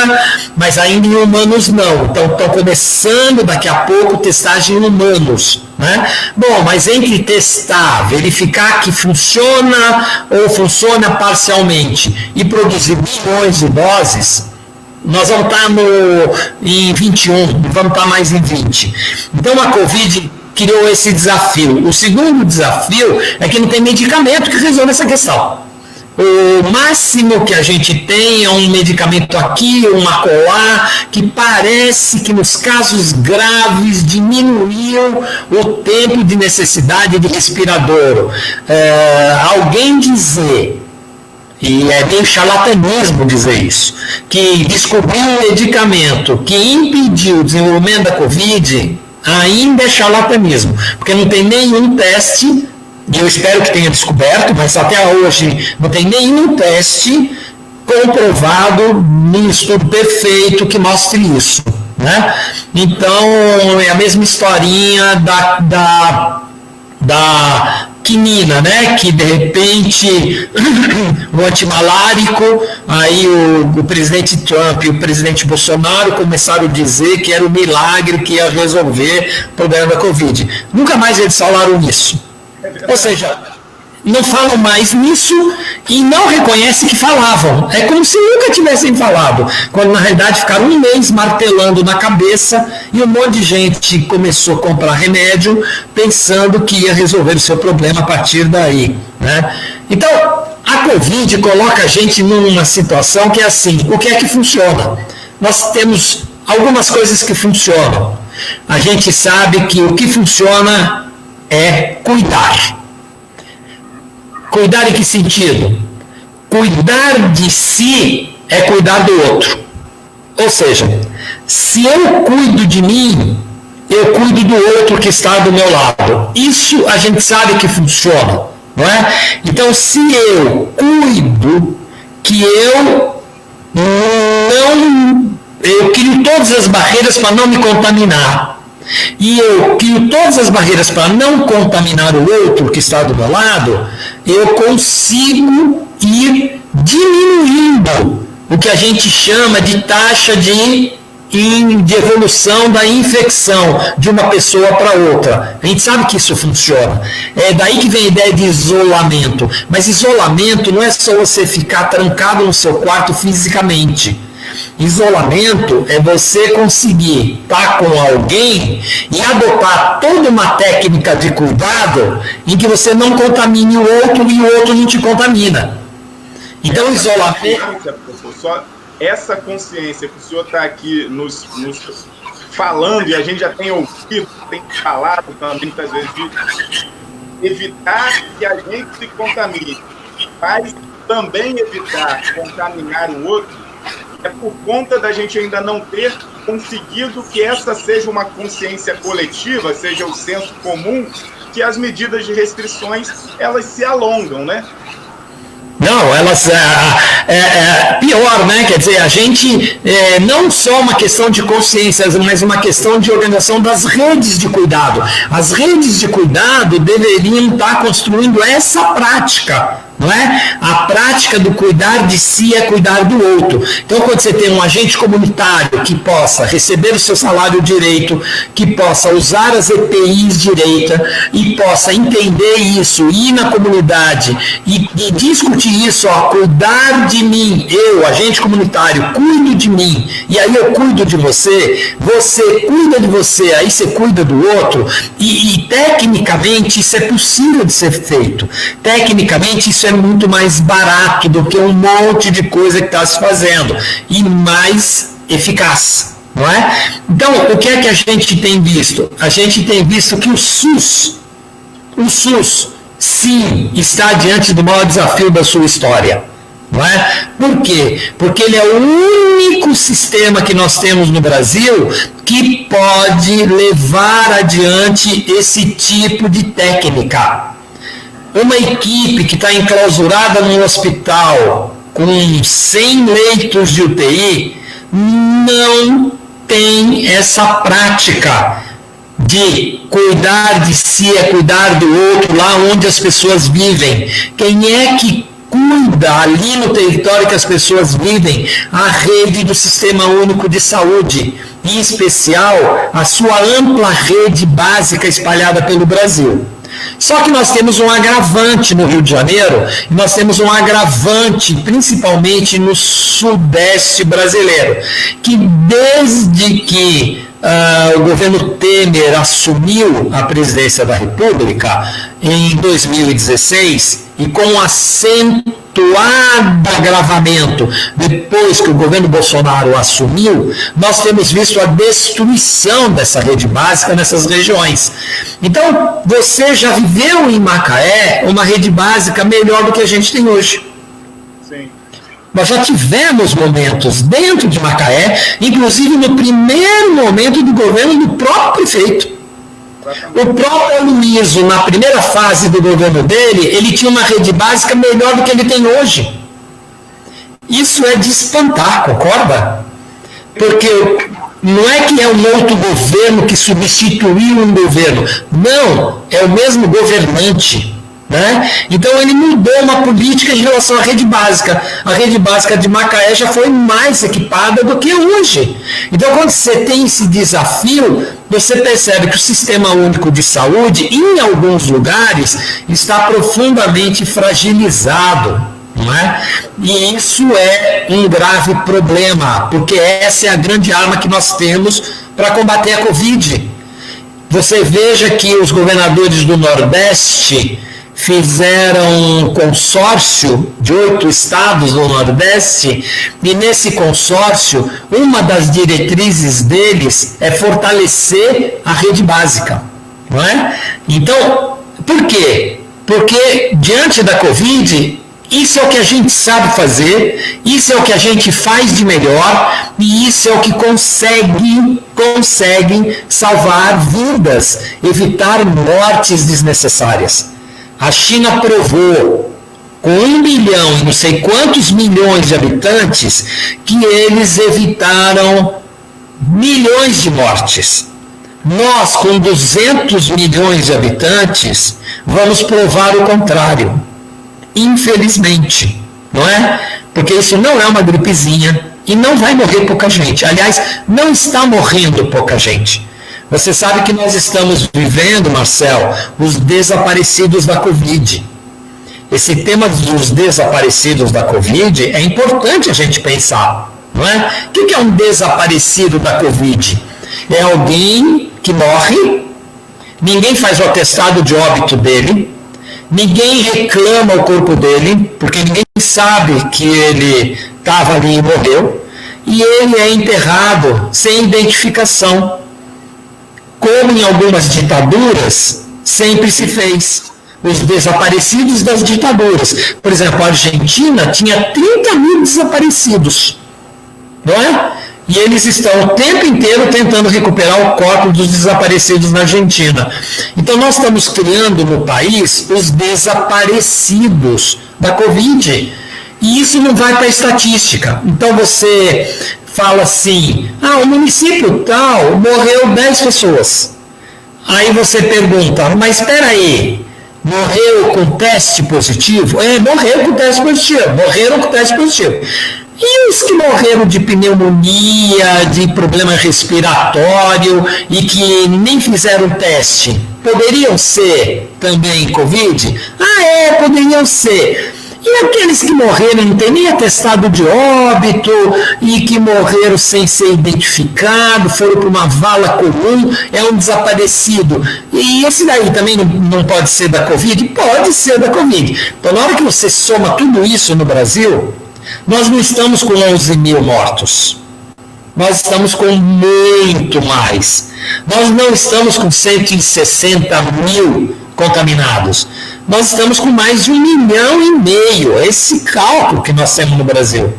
mas ainda em humanos não. Então estão começando daqui a pouco testagem em humanos, né? Bom, mas entre testar, verificar que funciona ou funciona parcialmente e produzir milhões de doses, nós vamos estar em 21, não vamos estar mais em 20. Então a Covid criou esse desafio. O segundo desafio é que não tem medicamento que resolva essa questão. O máximo que a gente tem é um medicamento aqui, um acolá, que parece que nos casos graves diminuiu o tempo de necessidade de respirador. Alguém dizer, e é meio charlatanismo dizer isso, que descobriu um medicamento que impediu o desenvolvimento da Covid, ainda é charlatanismo, porque não tem nenhum teste. E eu espero que tenha descoberto, mas até hoje não tem nenhum teste comprovado num estudo perfeito que mostre isso, né? Então, é a mesma historinha da quinina, né? Que de repente o antimalárico, aí o presidente Trump e o presidente Bolsonaro começaram a dizer que era um milagre que ia resolver o problema da Covid. Nunca mais eles falaram nisso. Ou seja, não falam mais nisso e não reconhecem que falavam. É como se nunca tivessem falado, quando na realidade ficaram um mês martelando na cabeça e um monte de gente começou a comprar remédio pensando que ia resolver o seu problema a partir daí, né? Então, a Covid coloca a gente numa situação que é assim, o que é que funciona? Nós temos algumas coisas que funcionam. A gente sabe que o que funciona é cuidar. Cuidar em que sentido? Cuidar de si é cuidar do outro. Ou seja, se eu cuido de mim, eu cuido do outro que está do meu lado. Isso a gente sabe que funciona, não é? Então, se eu cuido que eu crio todas as barreiras para não me contaminar, e eu crio todas as barreiras para não contaminar o outro que está do meu lado, eu consigo ir diminuindo o que a gente chama de taxa de evolução da infecção de uma pessoa para outra. A gente sabe que isso funciona. É daí que vem a ideia de isolamento. Mas isolamento não é só você ficar trancado no seu quarto fisicamente. Isolamento é você conseguir estar com alguém e adotar toda uma técnica de cuidado em que você não contamine o outro e o outro não te contamina. Então, isolamento... Só essa consciência que o senhor está aqui nos falando, e a gente já tem ouvido, tem falado também muitas vezes, de evitar que a gente se contamine, mas também evitar contaminar o outro, é por conta da gente ainda não ter conseguido que essa seja uma consciência coletiva, seja o senso comum, que as medidas de restrições, elas se alongam, né? Não, elas pior, né? Quer dizer, a gente não só uma questão de consciência, mas uma questão de organização das redes de cuidado. As redes de cuidado deveriam estar construindo essa prática, não é? A prática do cuidar de si é cuidar do outro. Então, quando você tem um agente comunitário que possa receber o seu salário direito, que possa usar as EPIs direita e possa entender isso, ir na comunidade e discutir isso, ó, cuidar de mim, eu, agente comunitário, cuido de mim, e aí eu cuido de você, você cuida de você, aí você cuida do outro, e tecnicamente isso é possível de ser feito. Tecnicamente isso é muito mais barato do que um monte de coisa que está se fazendo e mais eficaz, não é? Então, o que é que a gente tem visto? A gente tem visto que o SUS, sim, está diante do maior desafio da sua história, não é? Por quê? Porque ele é o único sistema que nós temos no Brasil que pode levar adiante esse tipo de técnica. Uma equipe que está enclausurada num hospital com 100 leitos de UTI não tem essa prática de cuidar de si é cuidar do outro, lá onde as pessoas vivem. Quem é que cuida ali no território que as pessoas vivem? A rede do Sistema Único de Saúde, em especial a sua ampla rede básica espalhada pelo Brasil. Só que nós temos um agravante no Rio de Janeiro, e nós temos um agravante principalmente no Sudeste brasileiro, que desde que o governo Temer assumiu a presidência da República em 2016, e com um acentuado agravamento depois que o governo Bolsonaro assumiu, nós temos visto a destruição dessa rede básica nessas regiões. Então, você já viveu em Macaé uma rede básica melhor do que a gente tem hoje. Sim. Nós já tivemos momentos dentro de Macaé, inclusive no primeiro momento do governo do próprio prefeito. O próprio Aloysio, na primeira fase do governo dele, ele tinha uma rede básica melhor do que ele tem hoje. Isso é de espantar, concorda? Porque não é que é um outro governo que substituiu um governo. Não, é o mesmo governante. Né? Então ele mudou uma política em relação à rede básica. A rede básica de Macaé já foi mais equipada do que hoje. Então, quando você tem esse desafio, você percebe que o Sistema Único de Saúde, em alguns lugares, está profundamente fragilizado. Não é? E isso é um grave problema, porque essa é a grande arma que nós temos para combater a Covid. Você veja que os governadores do Nordeste fizeram um consórcio de 8 estados do Nordeste, e nesse consórcio, uma das diretrizes deles é fortalecer a rede básica. Não é? Então, por quê? Porque diante da Covid, isso é o que a gente sabe fazer, isso é o que a gente faz de melhor, e isso é o que consegue salvar vidas, evitar mortes desnecessárias. A China provou, com 1 bilhão e não sei quantos milhões de habitantes, que eles evitaram milhões de mortes. Nós, com 200 milhões de habitantes, vamos provar o contrário. Infelizmente, não é? Porque isso não é uma gripezinha e não vai morrer pouca gente. Aliás, não está morrendo pouca gente. Você sabe que nós estamos vivendo, Marcel, os desaparecidos da Covid. Esse tema dos desaparecidos da Covid é importante a gente pensar, não é? O que é um desaparecido da Covid? É alguém que morre, ninguém faz o atestado de óbito dele, ninguém reclama o corpo dele, porque ninguém sabe que ele estava ali e morreu, e ele é enterrado sem identificação, como em algumas ditaduras sempre se fez. Os desaparecidos das ditaduras. Por exemplo, a Argentina tinha 30 mil desaparecidos, não é? E eles estão o tempo inteiro tentando recuperar o corpo dos desaparecidos na Argentina. Então nós estamos criando no país os desaparecidos da Covid. E isso não vai para a estatística. Então você fala assim, o município tal morreu 10 pessoas. Aí você pergunta, mas espera aí, morreu com teste positivo? Morreu com teste positivo, morreram com teste positivo. E os que morreram de pneumonia, de problema respiratório e que nem fizeram teste, poderiam ser também Covid? Poderiam ser. E aqueles que morreram, não tem nem atestado de óbito, e que morreram sem ser identificado, foram para uma vala comum, é um desaparecido. E esse daí também não pode ser da Covid? Pode ser da Covid. Então, na hora que você soma tudo isso no Brasil, nós não estamos com 11 mil mortos. Nós estamos com muito mais. Nós não estamos com 160 mil contaminados. Nós estamos com mais de 1,5 milhão. Esse cálculo que nós temos no Brasil.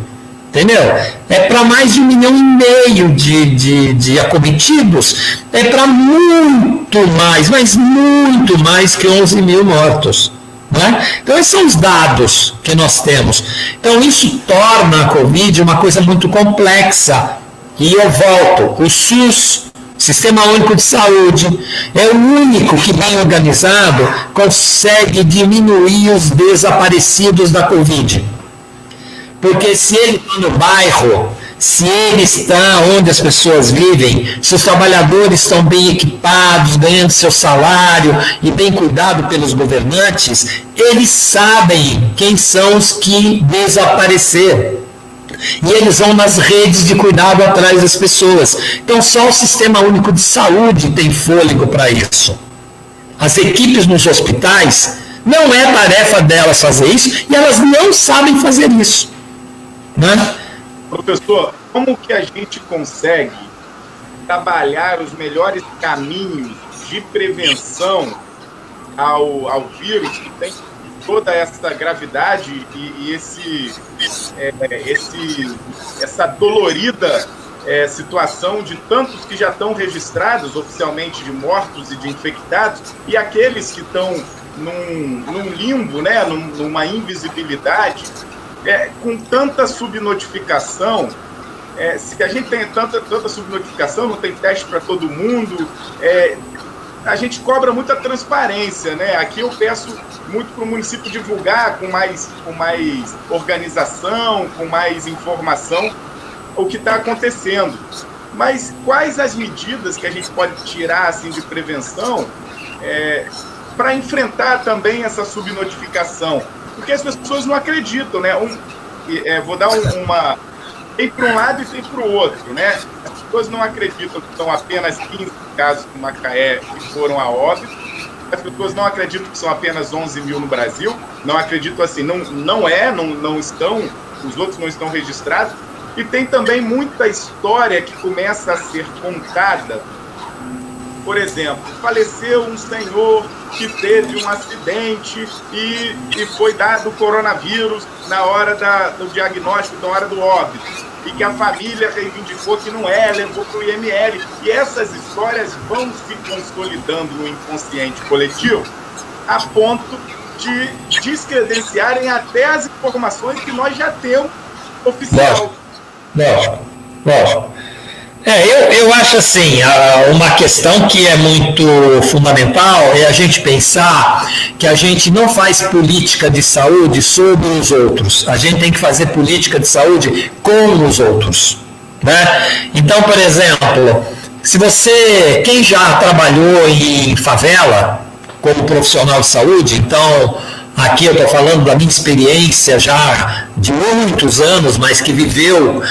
Entendeu? É para mais de 1,5 milhão de acometidos. É para muito mais, mas muito mais que 11 mil mortos. Né? Então, esses são os dados que nós temos. Então, isso torna a Covid uma coisa muito complexa. E eu volto, o SUS Sistema Único de Saúde é o único que, bem organizado, consegue diminuir os desaparecidos da Covid. Porque se ele está no bairro, se ele está onde as pessoas vivem, se os trabalhadores estão bem equipados, ganhando seu salário e bem cuidados pelos governantes, eles sabem quem são os que desapareceram. E eles vão nas redes de cuidado atrás das pessoas. Então, só o Sistema Único de Saúde tem fôlego para isso. As equipes nos hospitais, não é tarefa delas fazer isso, e elas não sabem fazer isso. Né? Professor, como que a gente consegue trabalhar os melhores caminhos de prevenção ao vírus que tem toda essa gravidade e essa dolorida situação de tantos que já estão registrados oficialmente de mortos e de infectados, e aqueles que estão num limbo, né, numa invisibilidade, com tanta subnotificação. Se a gente tem tanta subnotificação, não tem teste para todo mundo, a gente cobra muita transparência, né? Aqui eu peço muito para o município divulgar com mais organização, com mais informação o que está acontecendo. Mas quais as medidas que a gente pode tirar assim, de prevenção para enfrentar também essa subnotificação? Porque as pessoas não acreditam, né? Vou dar tem para um lado e tem para o outro, né? As pessoas não acreditam que são apenas 15 casos em Macaé que foram a óbito. As pessoas não acreditam que são apenas 11 mil no Brasil. Não acreditam assim, não estão, os outros não estão registrados. E tem também muita história que começa a ser contada. Por exemplo, faleceu um senhor que teve um acidente e foi dado coronavírus na hora do diagnóstico, na hora do óbito. E que a família reivindicou que não levou para o IML. E essas histórias vão se consolidando no inconsciente coletivo a ponto de descredenciarem até as informações que nós já temos oficial. Lógico. Eu acho assim, uma questão que é muito fundamental é a gente pensar que a gente não faz política de saúde sobre os outros, a gente tem que fazer política de saúde com os outros, né? Então, por exemplo, quem já trabalhou em favela como profissional de saúde, então aqui eu estou falando da minha experiência já de muitos anos, mas que viveu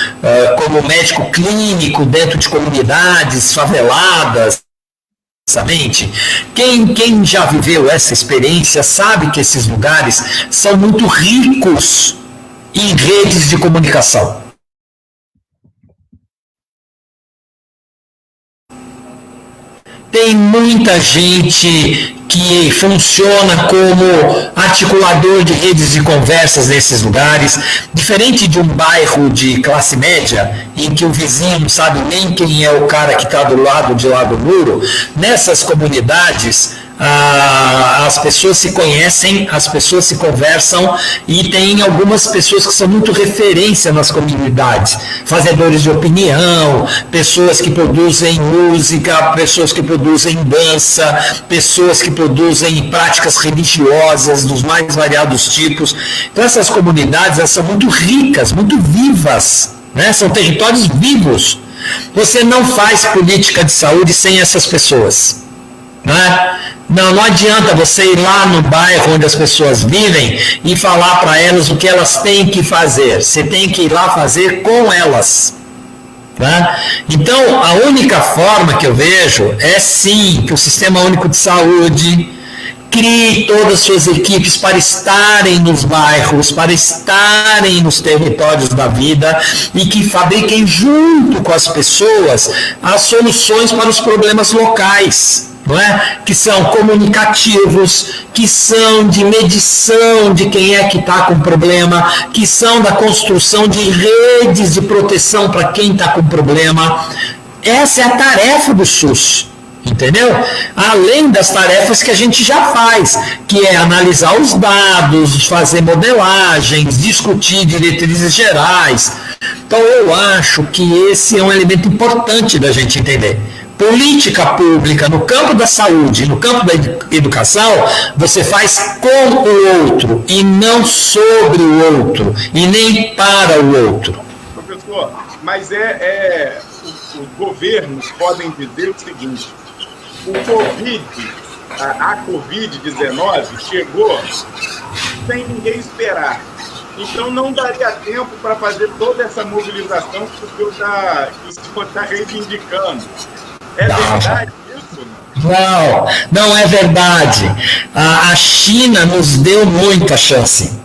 como médico clínico dentro de comunidades faveladas. Quem já viveu essa experiência sabe que esses lugares são muito ricos em redes de comunicação. Tem muita gente que funciona como articulador de redes de conversas nesses lugares, diferente de um bairro de classe média, em que o vizinho não sabe nem quem é o cara que está do lado de lá do muro. Nessas comunidades, as pessoas se conhecem, as pessoas se conversam, e tem algumas pessoas que são muito referência nas comunidades, fazedores de opinião, pessoas que produzem música, pessoas que produzem dança, pessoas que produzem práticas religiosas dos mais variados tipos. Então essas comunidades, elas são muito ricas, muito vivas, né? São territórios vivos. Você não faz política de saúde sem essas pessoas, né? Não adianta você ir lá no bairro onde as pessoas vivem e falar para elas o que elas têm que fazer. Você tem que ir lá fazer com elas. Tá? Então, a única forma que eu vejo é sim que o Sistema Único de Saúde crie todas as suas equipes para estarem nos bairros, para estarem nos territórios da vida, e que fabriquem junto com as pessoas as soluções para os problemas locais. Não é? Que são comunicativos, que são de medição de quem é que está com problema, que são da construção de redes de proteção para quem está com problema. Essa é a tarefa do SUS, entendeu? Além das tarefas que a gente já faz, que é analisar os dados, fazer modelagens, discutir diretrizes gerais. Então eu acho que esse é um elemento importante da gente entender. política pública no campo da saúde, no campo da educação, você faz com o outro e não sobre o outro e nem para o outro. Professor, mas os governos podem dizer o seguinte: a Covid-19 chegou sem ninguém esperar. Então não daria tempo para fazer toda essa mobilização que o senhor está reivindicando. É verdade isso? Não é verdade. A China nos deu muita chance.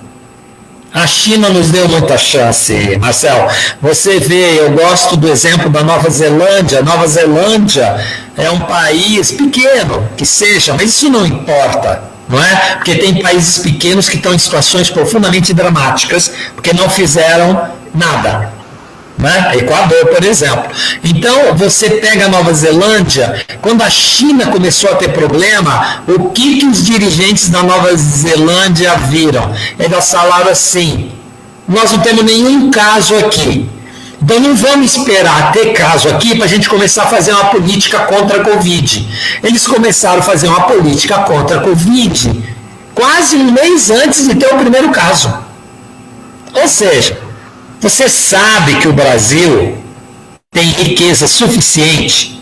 A China nos deu muita chance, Marcel. Você vê, eu gosto do exemplo da Nova Zelândia. A Nova Zelândia é um país pequeno, que seja, mas isso não importa, não é? Porque tem países pequenos que estão em situações profundamente dramáticas, porque não fizeram nada. Né? Equador, por exemplo. Então, você pega a Nova Zelândia, quando a China começou a ter problema, o que os dirigentes da Nova Zelândia viram? Eles falaram assim: nós não temos nenhum caso aqui, então não vamos esperar ter caso aqui para a gente começar a fazer uma política contra a Covid. Eles começaram a fazer uma política contra a Covid quase um mês antes de ter o primeiro caso. Ou seja, você sabe que o Brasil tem riqueza suficiente,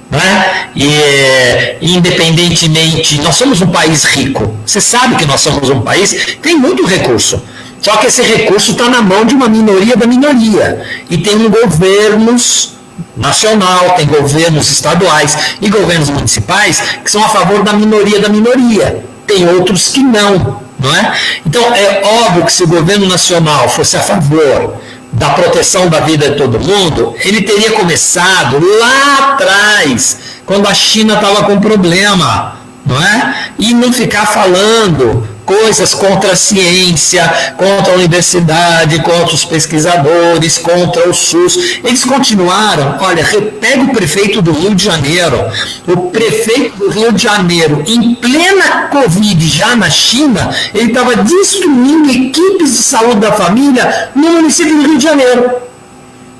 né? E independentemente, nós somos um país rico. Você sabe que nós somos um país que tem muito recurso. Só que esse recurso está na mão de uma minoria da minoria. E tem governos nacional, tem governos estaduais e governos municipais que são a favor da minoria da minoria. Tem outros que não é? Então, é óbvio que se o governo nacional fosse a favor da proteção da vida de todo mundo, ele teria começado lá atrás, quando a China estava com problema, não é? E não ficar falando coisas contra a ciência, contra a universidade, contra os pesquisadores, contra o SUS. Eles continuaram. Olha, pega o prefeito do Rio de Janeiro. O prefeito do Rio de Janeiro, em plena Covid, já na China, ele estava destruindo equipes de saúde da família no município do Rio de Janeiro.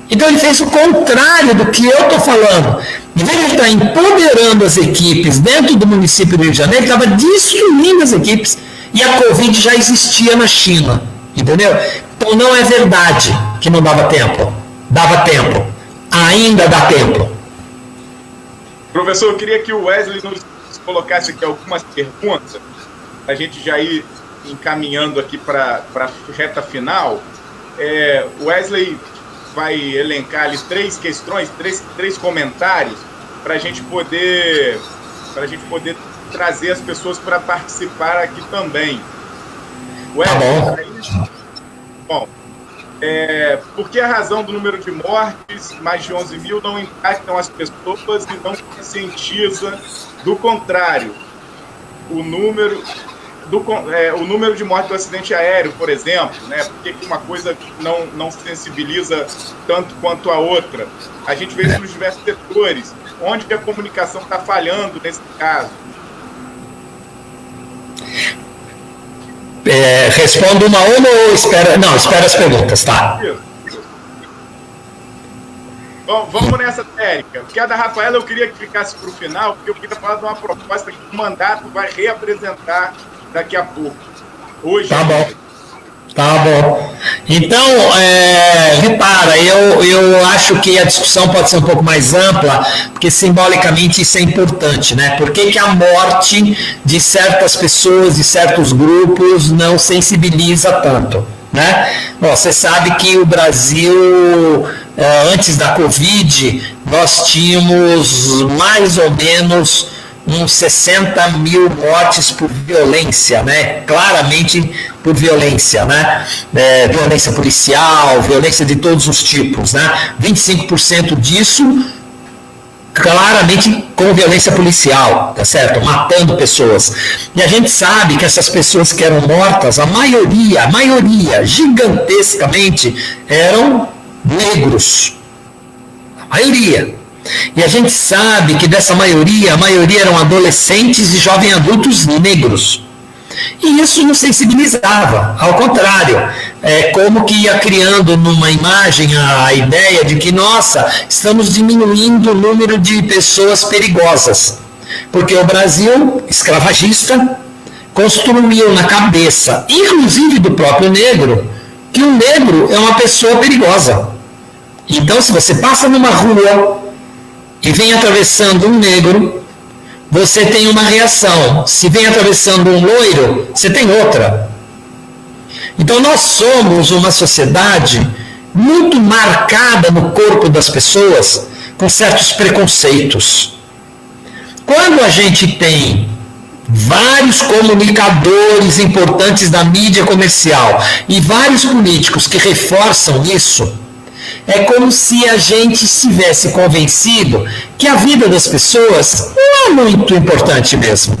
Então ele fez o contrário do que eu estou falando. Em vez de ele estar empoderando as equipes dentro do município do Rio de Janeiro, ele estava destruindo as equipes. E a Covid já existia na China, entendeu? Então não é verdade que não dava tempo. Dava tempo. Ainda dá tempo. Professor, eu queria que o Wesley nos colocasse aqui algumas perguntas, a gente já ir encaminhando aqui para a reta final. O Wesley vai elencar ali 3 questões, três comentários, para a gente poder trazer as pessoas para participar aqui também. Bom, por que a razão do número de mortes, mais de 11 mil, não impactam as pessoas e não conscientiza? Do contrário, o número de mortes do acidente aéreo, por exemplo, né? Por que uma coisa não sensibiliza tanto quanto a outra? A gente vê isso nos diversos setores. Onde que a comunicação está falhando nesse caso? Respondo uma ou espera? Não, espera as perguntas, tá? Bom, vamos nessa, Érica. Porque a da Rafaela eu queria que ficasse para o final, porque eu queria falar de uma proposta que o mandato vai reapresentar daqui a pouco. Hoje. Tá bom. Tá bom. Então, repara, eu acho que a discussão pode ser um pouco mais ampla, porque simbolicamente isso é importante, né? Por que a morte de certas pessoas, de certos grupos, não sensibiliza tanto, né? Bom, você sabe que o Brasil, antes da Covid, nós tínhamos mais ou menos uns 60 mil mortes por violência, né? Claramente por violência, né? Violência policial, violência de todos os tipos, né? 25% disso claramente com violência policial, tá certo? Matando pessoas. E a gente sabe que essas pessoas que eram mortas, a maioria, gigantescamente, eram negros. A maioria. E a gente sabe que dessa maioria, a maioria eram adolescentes e jovens adultos negros. E isso não sensibilizava, ao contrário, como que ia criando numa imagem a ideia de que, nossa, estamos diminuindo o número de pessoas perigosas, porque o Brasil, escravagista, construiu na cabeça, inclusive do próprio negro, que o negro é uma pessoa perigosa. Então, se você passa numa rua e vem atravessando um negro, você tem uma reação. Se vem atravessando um loiro, você tem outra. Então, nós somos uma sociedade muito marcada no corpo das pessoas com certos preconceitos. Quando a gente tem vários comunicadores importantes da mídia comercial e vários políticos que reforçam isso, é como se a gente estivesse convencido que a vida das pessoas não é muito importante mesmo.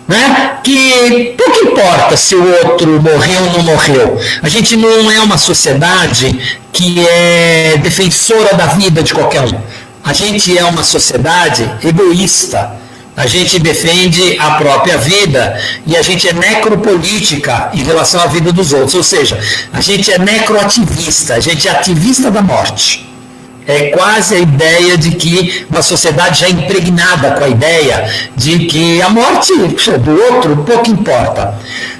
Né? Que pouco importa se o outro morreu ou não morreu. A gente não é uma sociedade que é defensora da vida de qualquer um. A gente é uma sociedade egoísta. A gente defende a própria vida e a gente é necropolítica em relação à vida dos outros. Ou seja, a gente é necroativista, a gente é ativista da morte. É quase a ideia de que uma sociedade já é impregnada com a ideia de que a morte do outro pouco importa.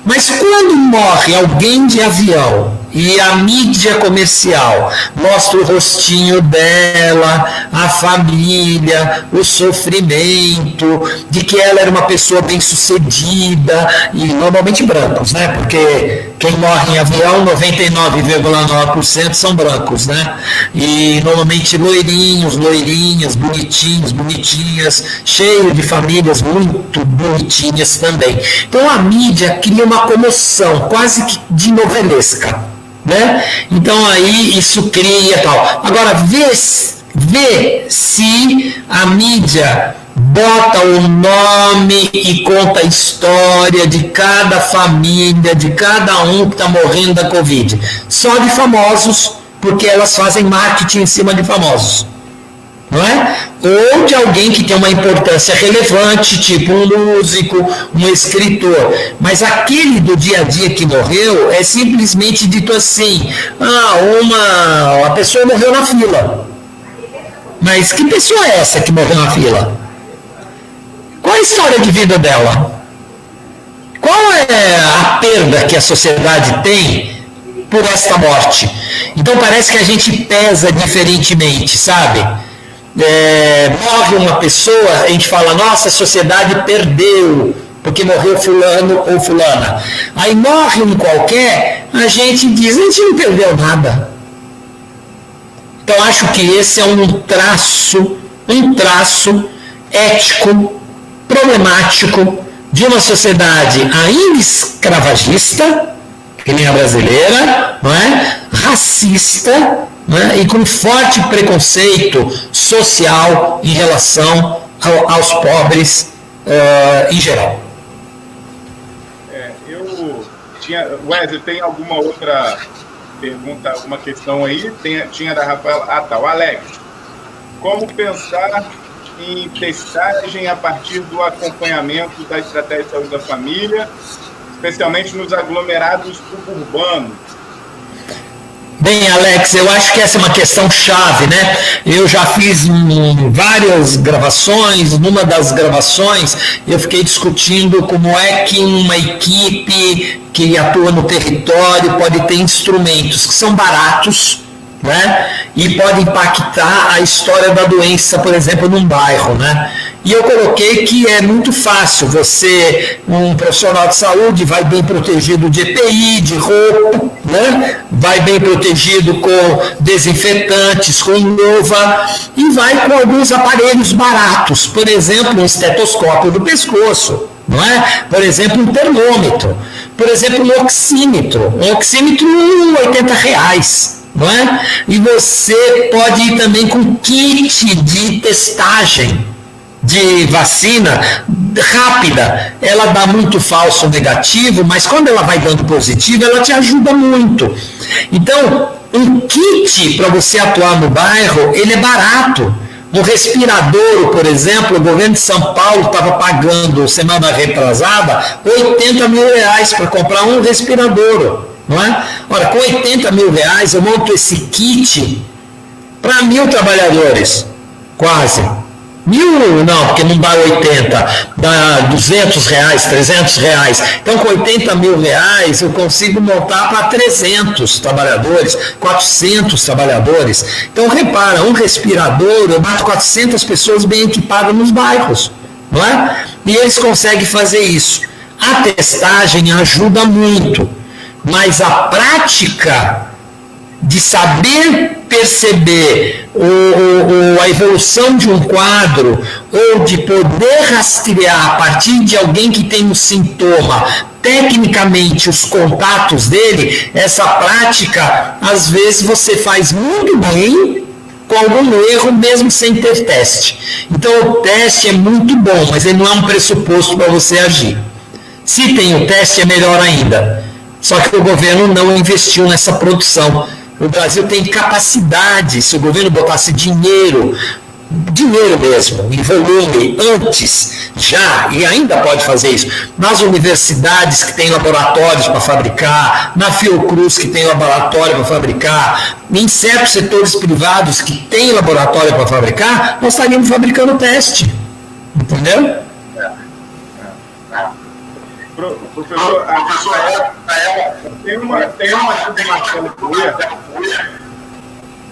Mas quando morre alguém de avião e a mídia comercial mostra o rostinho dela, a família, o sofrimento, de que ela era uma pessoa bem-sucedida, e normalmente brancos, né? Porque quem morre em avião, 99,9% são brancos, né? E normalmente loirinhos, loirinhas, bonitinhos, bonitinhas, cheio de famílias muito bonitinhas também. Então a mídia cria uma comoção quase que de novelesca, né? Então aí isso cria tal. Agora vê se a mídia bota o nome e conta a história de cada família, de cada um que está morrendo da Covid. Só de famosos, porque elas fazem marketing em cima de famosos. Não é? Ou de alguém que tem uma importância relevante, tipo um músico, um escritor. Mas aquele do dia a dia que morreu é simplesmente dito assim: a pessoa morreu na fila. Mas que pessoa é essa que morreu na fila? Qual a história de vida dela? Qual é a perda que a sociedade tem por esta morte? Então parece que a gente pesa diferentemente, sabe? Morre uma pessoa, a gente fala, nossa, a sociedade perdeu, porque morreu fulano ou fulana. Aí morre um qualquer, a gente diz, a gente não perdeu nada. Então acho que esse é um traço ético, problemático, de uma sociedade ainda escravagista, que nem a brasileira, não é? Racista, né? E com forte preconceito social em relação aos pobres em geral. Wesley, tem alguma outra pergunta, alguma questão aí? Tinha da Rafaela. O Alex. Como pensar em testagem a partir do acompanhamento da estratégia de saúde da família, especialmente nos aglomerados suburbanos? Bem, Alex, eu acho que essa é uma questão chave, né? Eu já fiz várias gravações, numa das gravações eu fiquei discutindo como é que uma equipe que atua no território pode ter instrumentos que são baratos, né? E pode impactar a história da doença, por exemplo, num bairro, né? E eu coloquei que é muito fácil, você, um profissional de saúde, vai bem protegido de EPI, de roupa, né? Vai bem protegido com desinfetantes, com luva, e vai com alguns aparelhos baratos, por exemplo, um estetoscópio do pescoço, não é? Por exemplo, um termômetro, por exemplo, um oxímetro R$80. Não é? E você pode ir também com kit de testagem de vacina rápida. Ela dá muito falso negativo, mas quando ela vai dando positivo, ela te ajuda muito. Então, um kit para você atuar no bairro, ele é barato. Um respirador, por exemplo, o governo de São Paulo estava pagando, semana retrasada, R$80 mil para comprar um respirador, não é? Ora, com R$80 mil eu monto esse kit para 1.000 trabalhadores, quase. 1.000 não, porque não dá 80, dá R$200, R$300. Então, com R$80 mil eu consigo montar para 300 trabalhadores, 400 trabalhadores. Então, repara, um respirador, eu bato 400 pessoas bem equipadas nos bairros, não é? E eles conseguem fazer isso. A testagem ajuda muito, mas a prática de saber perceber a evolução de um quadro ou de poder rastrear a partir de alguém que tem um sintoma, tecnicamente os contatos dele, essa prática, às vezes você faz muito bem com algum erro, mesmo sem ter teste. Então o teste é muito bom, mas ele não é um pressuposto para você agir. Se tem o teste, é melhor ainda. Só que o governo não investiu nessa produção. O Brasil tem capacidade, se o governo botasse dinheiro mesmo, em volume, antes, já, e ainda pode fazer isso, nas universidades que têm laboratórios para fabricar, na Fiocruz que tem laboratório para fabricar, em certos setores privados que têm laboratório para fabricar, nós estaríamos fabricando teste. Entendeu? Professor, tem uma afirmação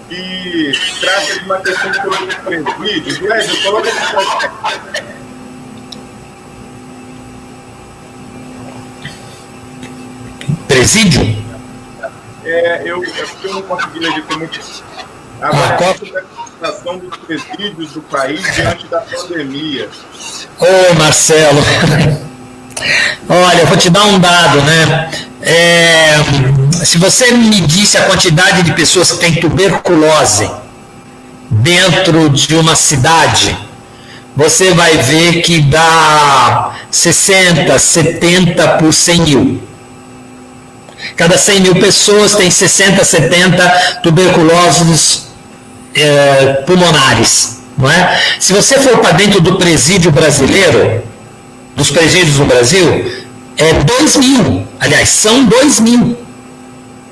que trata de uma questão de presídios. Wesley, coloca essa. Presídio? Eu não consegui ler muito. Agora, a situação dos presídios do país diante da pandemia. Ô, Marcelo, olha, eu vou te dar um dado, né? Se você me disse a quantidade de pessoas que têm tuberculose dentro de uma cidade, você vai ver que dá 60, 70 por 100 mil. Cada 100 mil pessoas tem 60, 70 tuberculoses pulmonares, não é? Se você for para dentro do presídio brasileiro, dos presídios no Brasil, 2 mil, aliás, são 2 mil.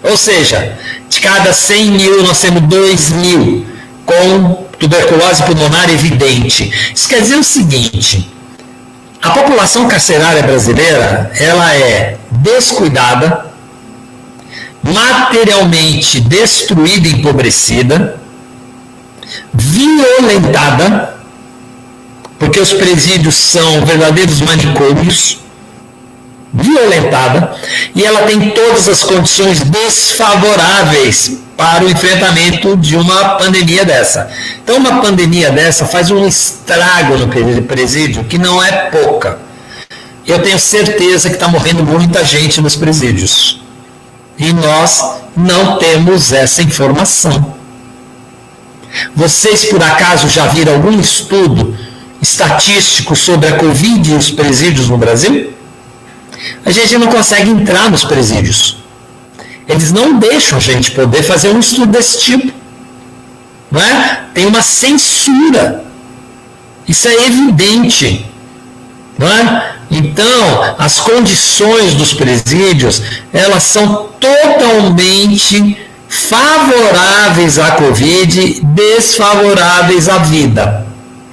Ou seja, de cada 100 mil nós temos 2 mil com tuberculose pulmonar evidente. Isso quer dizer o seguinte: a população carcerária brasileira, ela é descuidada, materialmente destruída e empobrecida, violentada, porque os presídios são verdadeiros manicômios, violentada, e ela tem todas as condições desfavoráveis para o enfrentamento de uma pandemia dessa. Então, uma pandemia dessa faz um estrago no presídio que não é pouca. Eu tenho certeza que está morrendo muita gente nos presídios. E nós não temos essa informação. Vocês, por acaso, já viram algum estudo estatístico sobre a Covid e os presídios no Brasil? A gente não consegue entrar nos presídios. Eles não deixam a gente poder fazer um estudo desse tipo. Não é? Tem uma censura. Isso é evidente. Não é? Então, as condições dos presídios, elas são totalmente favoráveis à Covid, desfavoráveis à vida.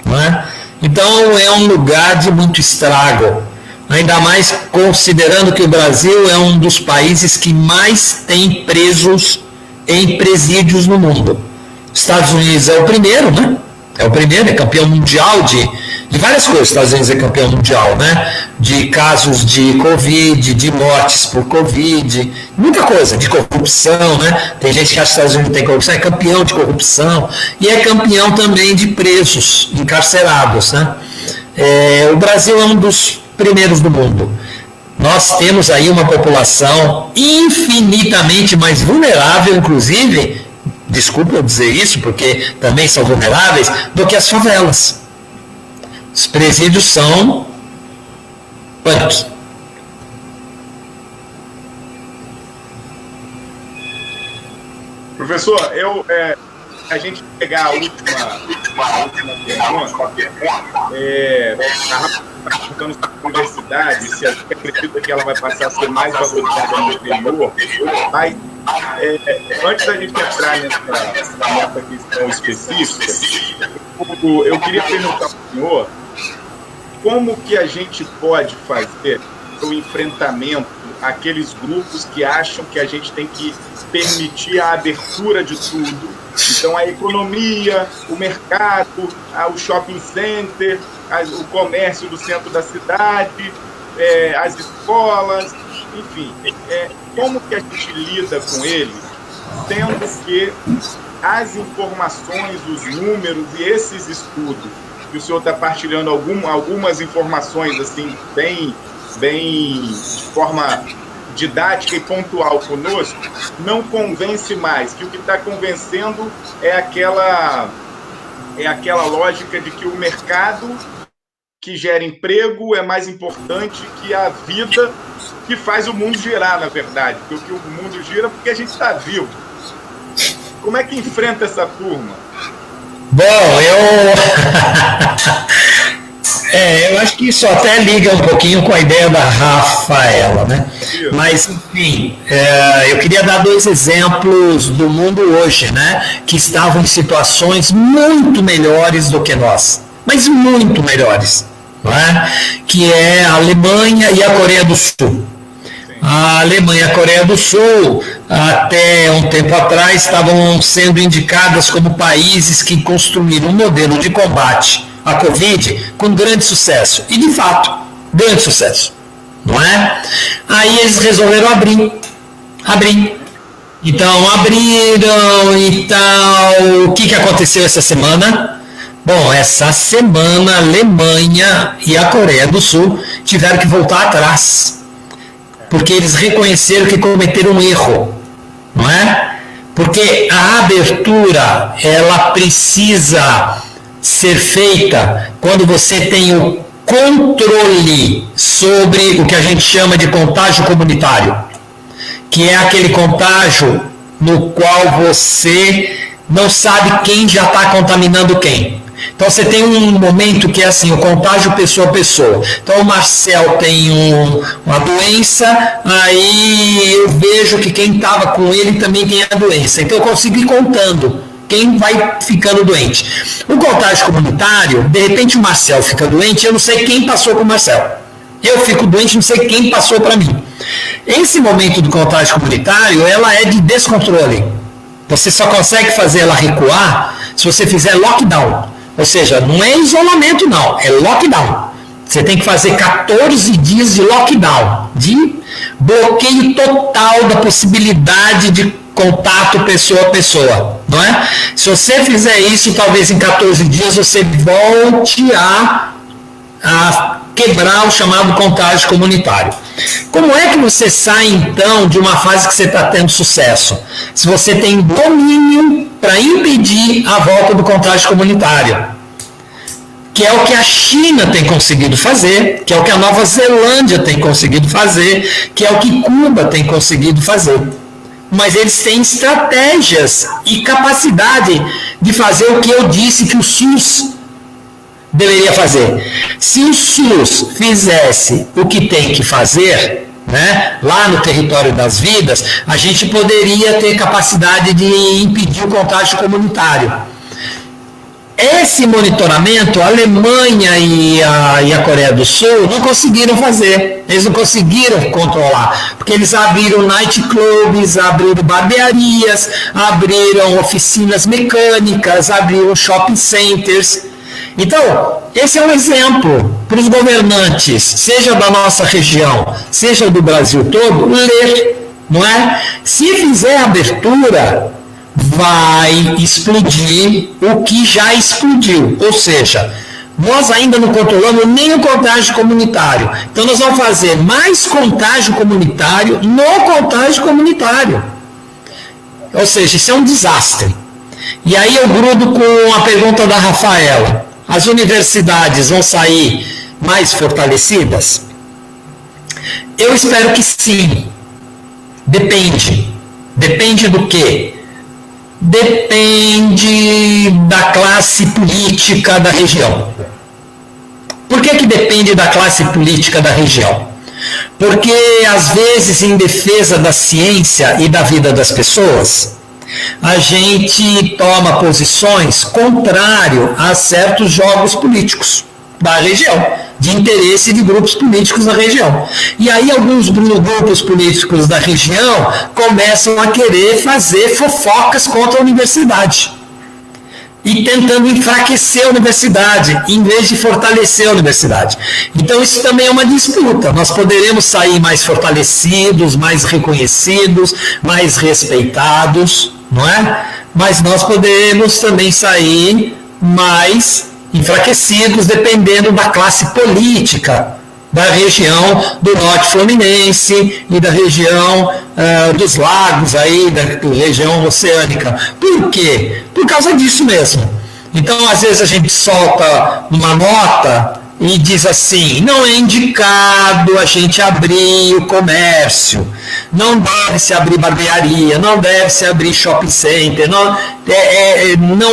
Não é? Então, é um lugar de muito estrago. Ainda mais considerando que o Brasil é um dos países que mais tem presos em presídios no mundo. Estados Unidos é o primeiro, né? É o primeiro, é campeão mundial de várias coisas. Estados Unidos é campeão mundial, né? De casos de Covid, de mortes por Covid, muita coisa, de corrupção, né? Tem gente que acha que os Estados Unidos não tem corrupção, é campeão de corrupção. E é campeão também de presos, encarcerados, né? O Brasil é um dos primeiros do mundo. Nós temos aí uma população infinitamente mais vulnerável, inclusive, desculpa eu dizer isso, porque também são vulneráveis, do que as favelas. Os presídios são quantos? Professor, a gente pegar a última pergunta, estava perguntando sobre a universidade, se a gente acredita que ela vai passar a ser mais valorizada no exterior, mas antes da gente entrar nessa questão específica, eu queria perguntar para o senhor como que a gente pode fazer o enfrentamento àqueles grupos que acham que a gente tem que permitir a abertura de tudo. Então, a economia, o mercado, o shopping center, o comércio do centro da cidade, as escolas, enfim. Como que a gente lida com eles, sendo que as informações, os números e esses estudos, que o senhor está partilhando algumas informações assim, bem de forma didática e pontual conosco, não convence mais, que o que está convencendo é aquela lógica de que o mercado que gera emprego é mais importante que a vida que faz o mundo girar, na verdade, porque o mundo gira porque a gente está vivo. Como é que enfrenta essa turma? Bom, eu acho que isso até liga um pouquinho com a ideia da Rafaela, né? Mas, enfim, eu queria dar 2 exemplos do mundo hoje, né? Que estavam em situações muito melhores do que nós, mas muito melhores, não é? Que é a Alemanha e a Coreia do Sul. A Alemanha e a Coreia do Sul, até um tempo atrás, estavam sendo indicadas como países que construíram um modelo de combate à Covid com grande sucesso. E, de fato, grande sucesso. Não é? Aí eles resolveram abrir. Então, abriram e tal. O que aconteceu essa semana? Bom, essa semana a Alemanha e a Coreia do Sul tiveram que voltar atrás, porque eles reconheceram que cometeram um erro, não é? Porque a abertura, ela precisa ser feita quando você tem o controle sobre o que a gente chama de contágio comunitário, que é aquele contágio no qual você não sabe quem já está contaminando quem. Então você tem um momento que é assim, o contágio pessoa a pessoa. Então o Marcel tem uma doença, aí eu vejo que quem estava com ele também tem a doença. Então eu consigo ir contando quem vai ficando doente. O contágio comunitário, de repente o Marcel fica doente, eu não sei quem passou para o Marcel. Eu fico doente, não sei quem passou para mim. Esse momento do contágio comunitário, ela é de descontrole. Você só consegue fazer ela recuar se você fizer lockdown. Ou seja, não é isolamento não, é lockdown. Você tem que fazer 14 dias de lockdown, de bloqueio total da possibilidade de contato pessoa a pessoa, não é? Se você fizer isso, talvez em 14 dias você volte a quebrar o chamado contágio comunitário. Como é que você sai, então, de uma fase que você está tendo sucesso? Se você tem domínio para impedir a volta do contágio comunitário, que é o que a China tem conseguido fazer, que é o que a Nova Zelândia tem conseguido fazer, que é o que Cuba tem conseguido fazer. Mas eles têm estratégias e capacidade de fazer o que eu disse que o SUS deveria fazer. Se o SUS fizesse o que tem que fazer, né, lá no território das vidas, a gente poderia ter capacidade de impedir o contágio comunitário. Esse monitoramento, a Alemanha e a Coreia do Sul não conseguiram fazer, eles não conseguiram controlar, porque eles abriram nightclubs, abriram barbearias, abriram oficinas mecânicas, abriram shopping centers. Então, esse é um exemplo para os governantes, seja da nossa região, seja do Brasil todo, ler, não é? Se fizer abertura, vai explodir o que já explodiu, ou seja, nós ainda não controlamos nem o contágio comunitário, então nós vamos fazer mais contágio comunitário no contágio comunitário, ou seja, isso é um desastre. E aí eu grudo com a pergunta da Rafaela: as universidades vão sair mais fortalecidas? Eu espero que sim. Depende do quê? Depende da classe política da região. Por que depende da classe política da região? Porque, às vezes, em defesa da ciência e da vida das pessoas, a gente toma posições contrárias a certos jogos políticos da região, de interesse de grupos políticos da região. E aí alguns grupos políticos da região começam a querer fazer fofocas contra a universidade. E tentando enfraquecer a universidade, em vez de fortalecer a universidade. Então isso também é uma disputa. Nós poderemos sair mais fortalecidos, mais reconhecidos, mais respeitados, não é? Mas nós podemos também sair mais enfraquecidos, dependendo da classe política da região do Norte Fluminense e da região dos lagos, aí, da região oceânica. Por quê? Por causa disso mesmo. Então, às vezes a gente solta uma nota e diz assim, não é indicado a gente abrir o comércio, não deve se abrir barbearia, não deve se abrir shopping center, não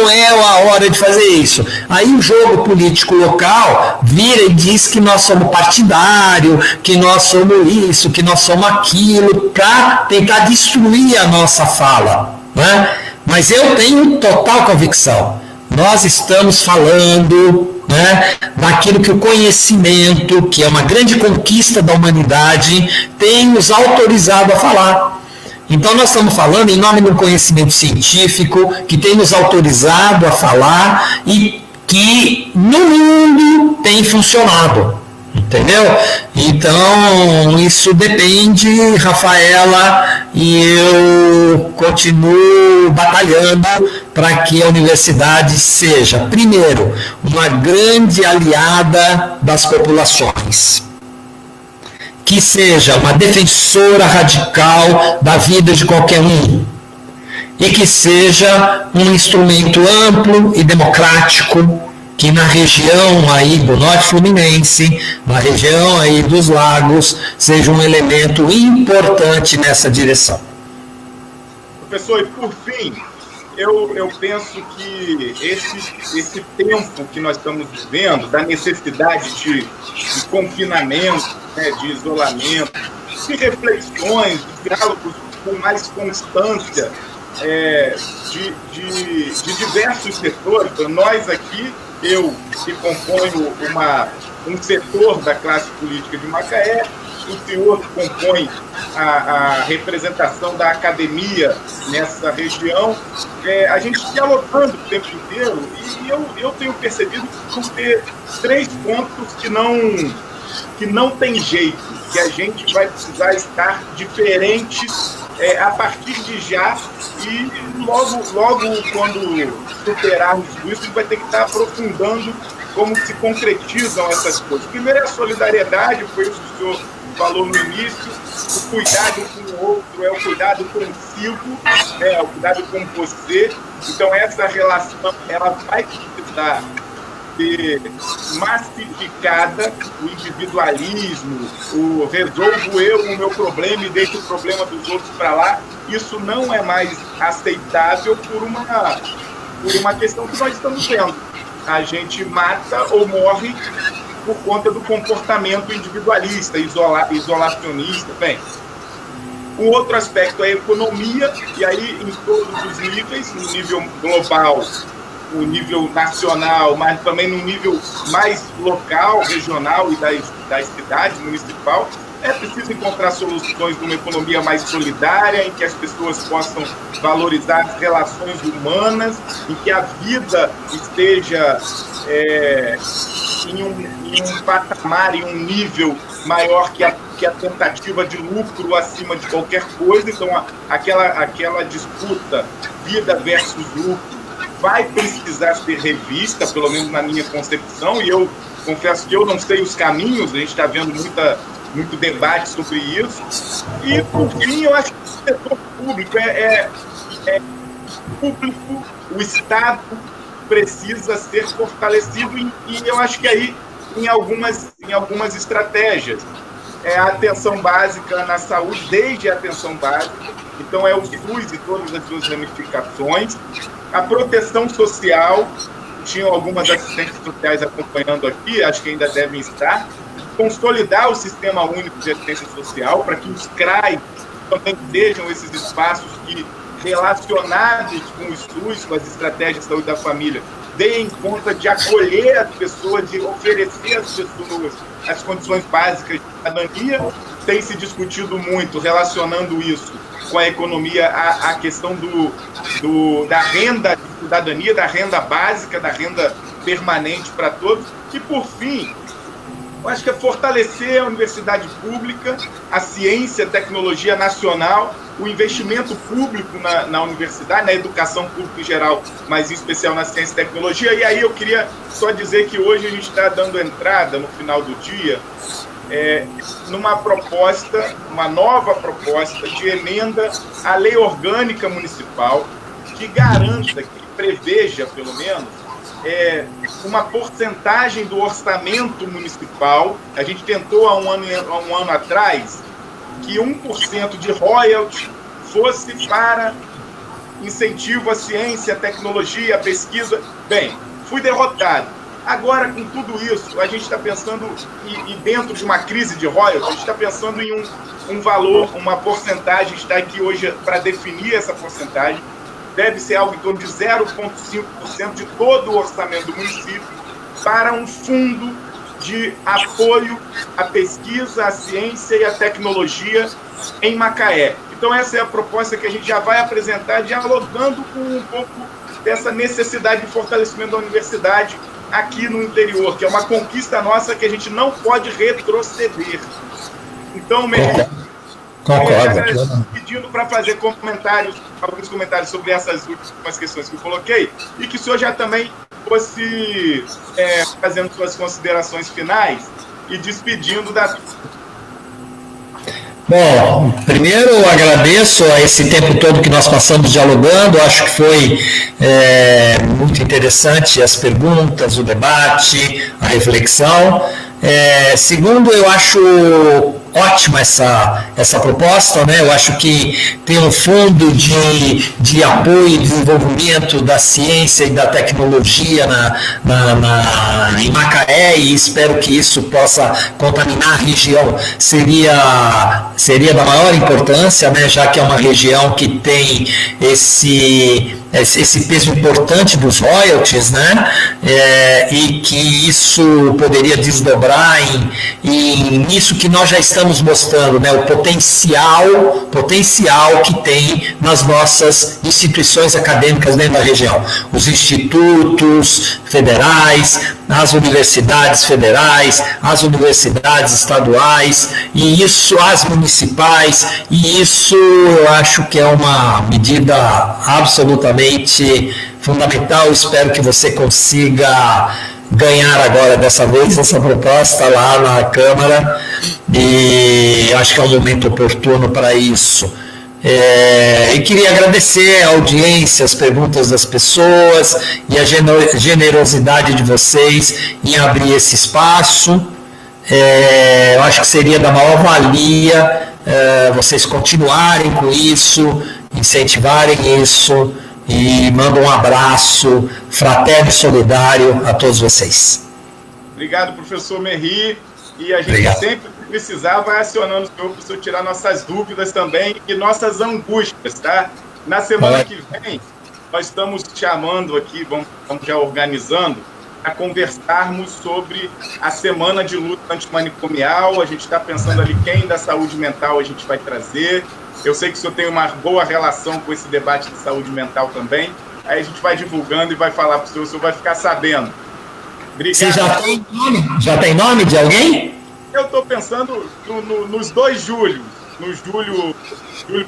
é a hora de fazer isso. Aí o jogo político local vira e diz que nós somos partidário, que nós somos isso, que nós somos aquilo, para tentar destruir a nossa fala, né? Mas eu tenho total convicção. Nós estamos falando, né, daquilo que o conhecimento, que é uma grande conquista da humanidade, tem nos autorizado a falar. Então nós estamos falando em nome do conhecimento científico, que tem nos autorizado a falar e que no mundo tem funcionado. Entendeu? Então, isso depende, Rafaela, e eu continuo batalhando para que a universidade seja, primeiro, uma grande aliada das populações, que seja uma defensora radical da vida de qualquer um, e que seja um instrumento amplo e democrático, que na região aí do Norte Fluminense, na região aí dos lagos, seja um elemento importante nessa direção. Professor, e por fim, eu penso que esse tempo que nós estamos vivendo, da necessidade de confinamento, né, de isolamento, de reflexões, de diálogos com mais constância, de diversos setores, nós aqui, eu que componho um setor da classe política de Macaé, o senhor que compõe a representação da academia nessa região, a gente dialogando o tempo inteiro, e eu tenho percebido que vão ter 3 pontos que não tem jeito, que a gente vai precisar estar diferentes a partir de já, e logo quando superarmos isso, a gente vai ter que estar aprofundando como se concretizam essas coisas. Primeiro é a solidariedade, foi isso que o senhor falou no início, o cuidado com o outro é o cuidado consigo, o cuidado com você. Então essa relação ela vai precisar ser massificada, o individualismo, o resolvo eu o meu problema e deixo o problema dos outros para lá, isso não é mais aceitável por uma questão que nós estamos vendo. A gente mata ou morre por conta do comportamento individualista, isolacionista. Bem, o outro aspecto é a economia, e aí em todos os níveis, no nível global, no nível nacional, mas também no nível mais local, regional e das cidades, municipal, é preciso encontrar soluções de uma economia mais solidária, em que as pessoas possam valorizar as relações humanas, em que a vida esteja em um patamar, em um nível maior que a tentativa de lucro acima de qualquer coisa. Então, aquela disputa vida versus lucro vai precisar ser revista, pelo menos na minha concepção, e eu confesso que eu não sei os caminhos, a gente está vendo muito debate sobre isso. E, por fim, eu acho que o setor público público, o Estado precisa ser fortalecido, e eu acho que aí em algumas estratégias. é a atenção básica na saúde, desde a atenção básica, então é o SUS e todas as suas ramificações, a proteção social, tinham algumas assistentes sociais acompanhando aqui, acho que ainda devem estar, consolidar o Sistema Único de Assistência Social, para que os CRAs também sejam esses espaços que, relacionados com o SUS, com as estratégias de saúde da família, deem conta de acolher as pessoas, de oferecer às pessoas as condições básicas de cidadania. Tem se discutido muito, relacionando isso com a economia, a questão da renda de cidadania, da renda básica, da renda permanente para todos. E, por fim, eu acho que é fortalecer a universidade pública, a ciência, a tecnologia nacional, o investimento público na universidade, na educação pública em geral, mas em especial na ciência e tecnologia. E aí eu queria só dizer que hoje a gente está dando entrada, no final do dia, numa proposta, uma nova proposta de emenda à lei orgânica municipal, que garanta, que preveja, pelo menos, uma porcentagem do orçamento municipal. A gente tentou há um ano atrás que 1% de royalties fosse para incentivo à ciência, à tecnologia, à pesquisa. Bem, fui derrotado. Agora, com tudo isso, a gente está pensando, e dentro de uma crise de royalties, a gente está pensando em um valor, uma porcentagem, está aqui hoje para definir essa porcentagem. Deve ser algo em torno de 0,5% de todo o orçamento do município para um fundo de apoio à pesquisa, à ciência e à tecnologia em Macaé. Então, essa é a proposta que a gente já vai apresentar, dialogando com um pouco dessa necessidade de fortalecimento da universidade aqui no interior, que é uma conquista nossa que a gente não pode retroceder. Então, concordo. Pedindo para fazer alguns comentários sobre essas últimas questões que eu coloquei, e que o senhor já também fosse fazendo suas considerações finais e despedindo da... Bom, primeiro eu agradeço a esse tempo todo que nós passamos dialogando, acho que foi muito interessante as perguntas, o debate, a reflexão. Segundo, eu acho ótima essa proposta, né? Eu acho que tem um fundo de apoio e desenvolvimento da ciência e da tecnologia em Macaé, e espero que isso possa contaminar a região. Seria da maior importância, né? Já que é uma região que tem esse peso importante dos royalties, né? E que isso poderia desdobrar nisso que nós já estamos mostrando, né? O potencial que tem nas nossas instituições acadêmicas dentro da região. Os institutos federais, as universidades federais, as universidades estaduais, e isso, as municipais, e isso eu acho que é uma medida absolutamente fundamental. Espero que você consiga ganhar agora, dessa vez, essa proposta lá na Câmara, e acho que é um momento oportuno para isso. E queria agradecer a audiência, as perguntas das pessoas e a generosidade de vocês em abrir esse espaço. Eu acho que seria da maior valia vocês continuarem com isso, incentivarem isso, e mando um abraço fraterno e solidário a todos vocês. Obrigado, professor Merri, e a gente sempre que precisar vai acionando o senhor para o senhor tirar nossas dúvidas também e nossas angústias, tá? Na semana que vem, nós estamos chamando aqui, vamos já organizando, a conversarmos sobre a semana de luta antimanicomial. A gente está pensando ali quem da saúde mental a gente vai trazer. Eu sei que o senhor tem uma boa relação com esse debate de saúde mental também. Aí a gente vai divulgando e vai falar para o senhor vai ficar sabendo. Obrigado. Você já tem nome? Já tem nome de alguém? Eu estou pensando nos dois Júlios. No Júlio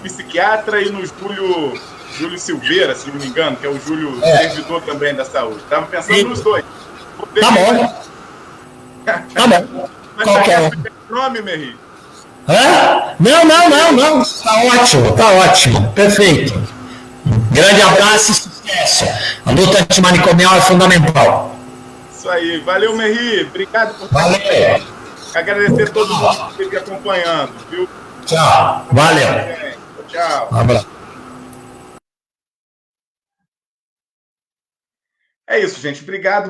psiquiatra e no Júlio Silveira, se não me engano, que é o Júlio servidor também da saúde. Estava pensando nos dois. Tá bom. Tá bom. Qualquer um. Nome, Merri? Não. Tá ótimo. Perfeito. Grande abraço e sucesso. A luta antimanicomial é fundamental. Isso aí. Valeu, Merri. Obrigado por Valeu. Agradecer a todo mundo que esteve acompanhando, viu? Tchau. Valeu. Tchau. Um abraço. É isso, gente. Obrigado.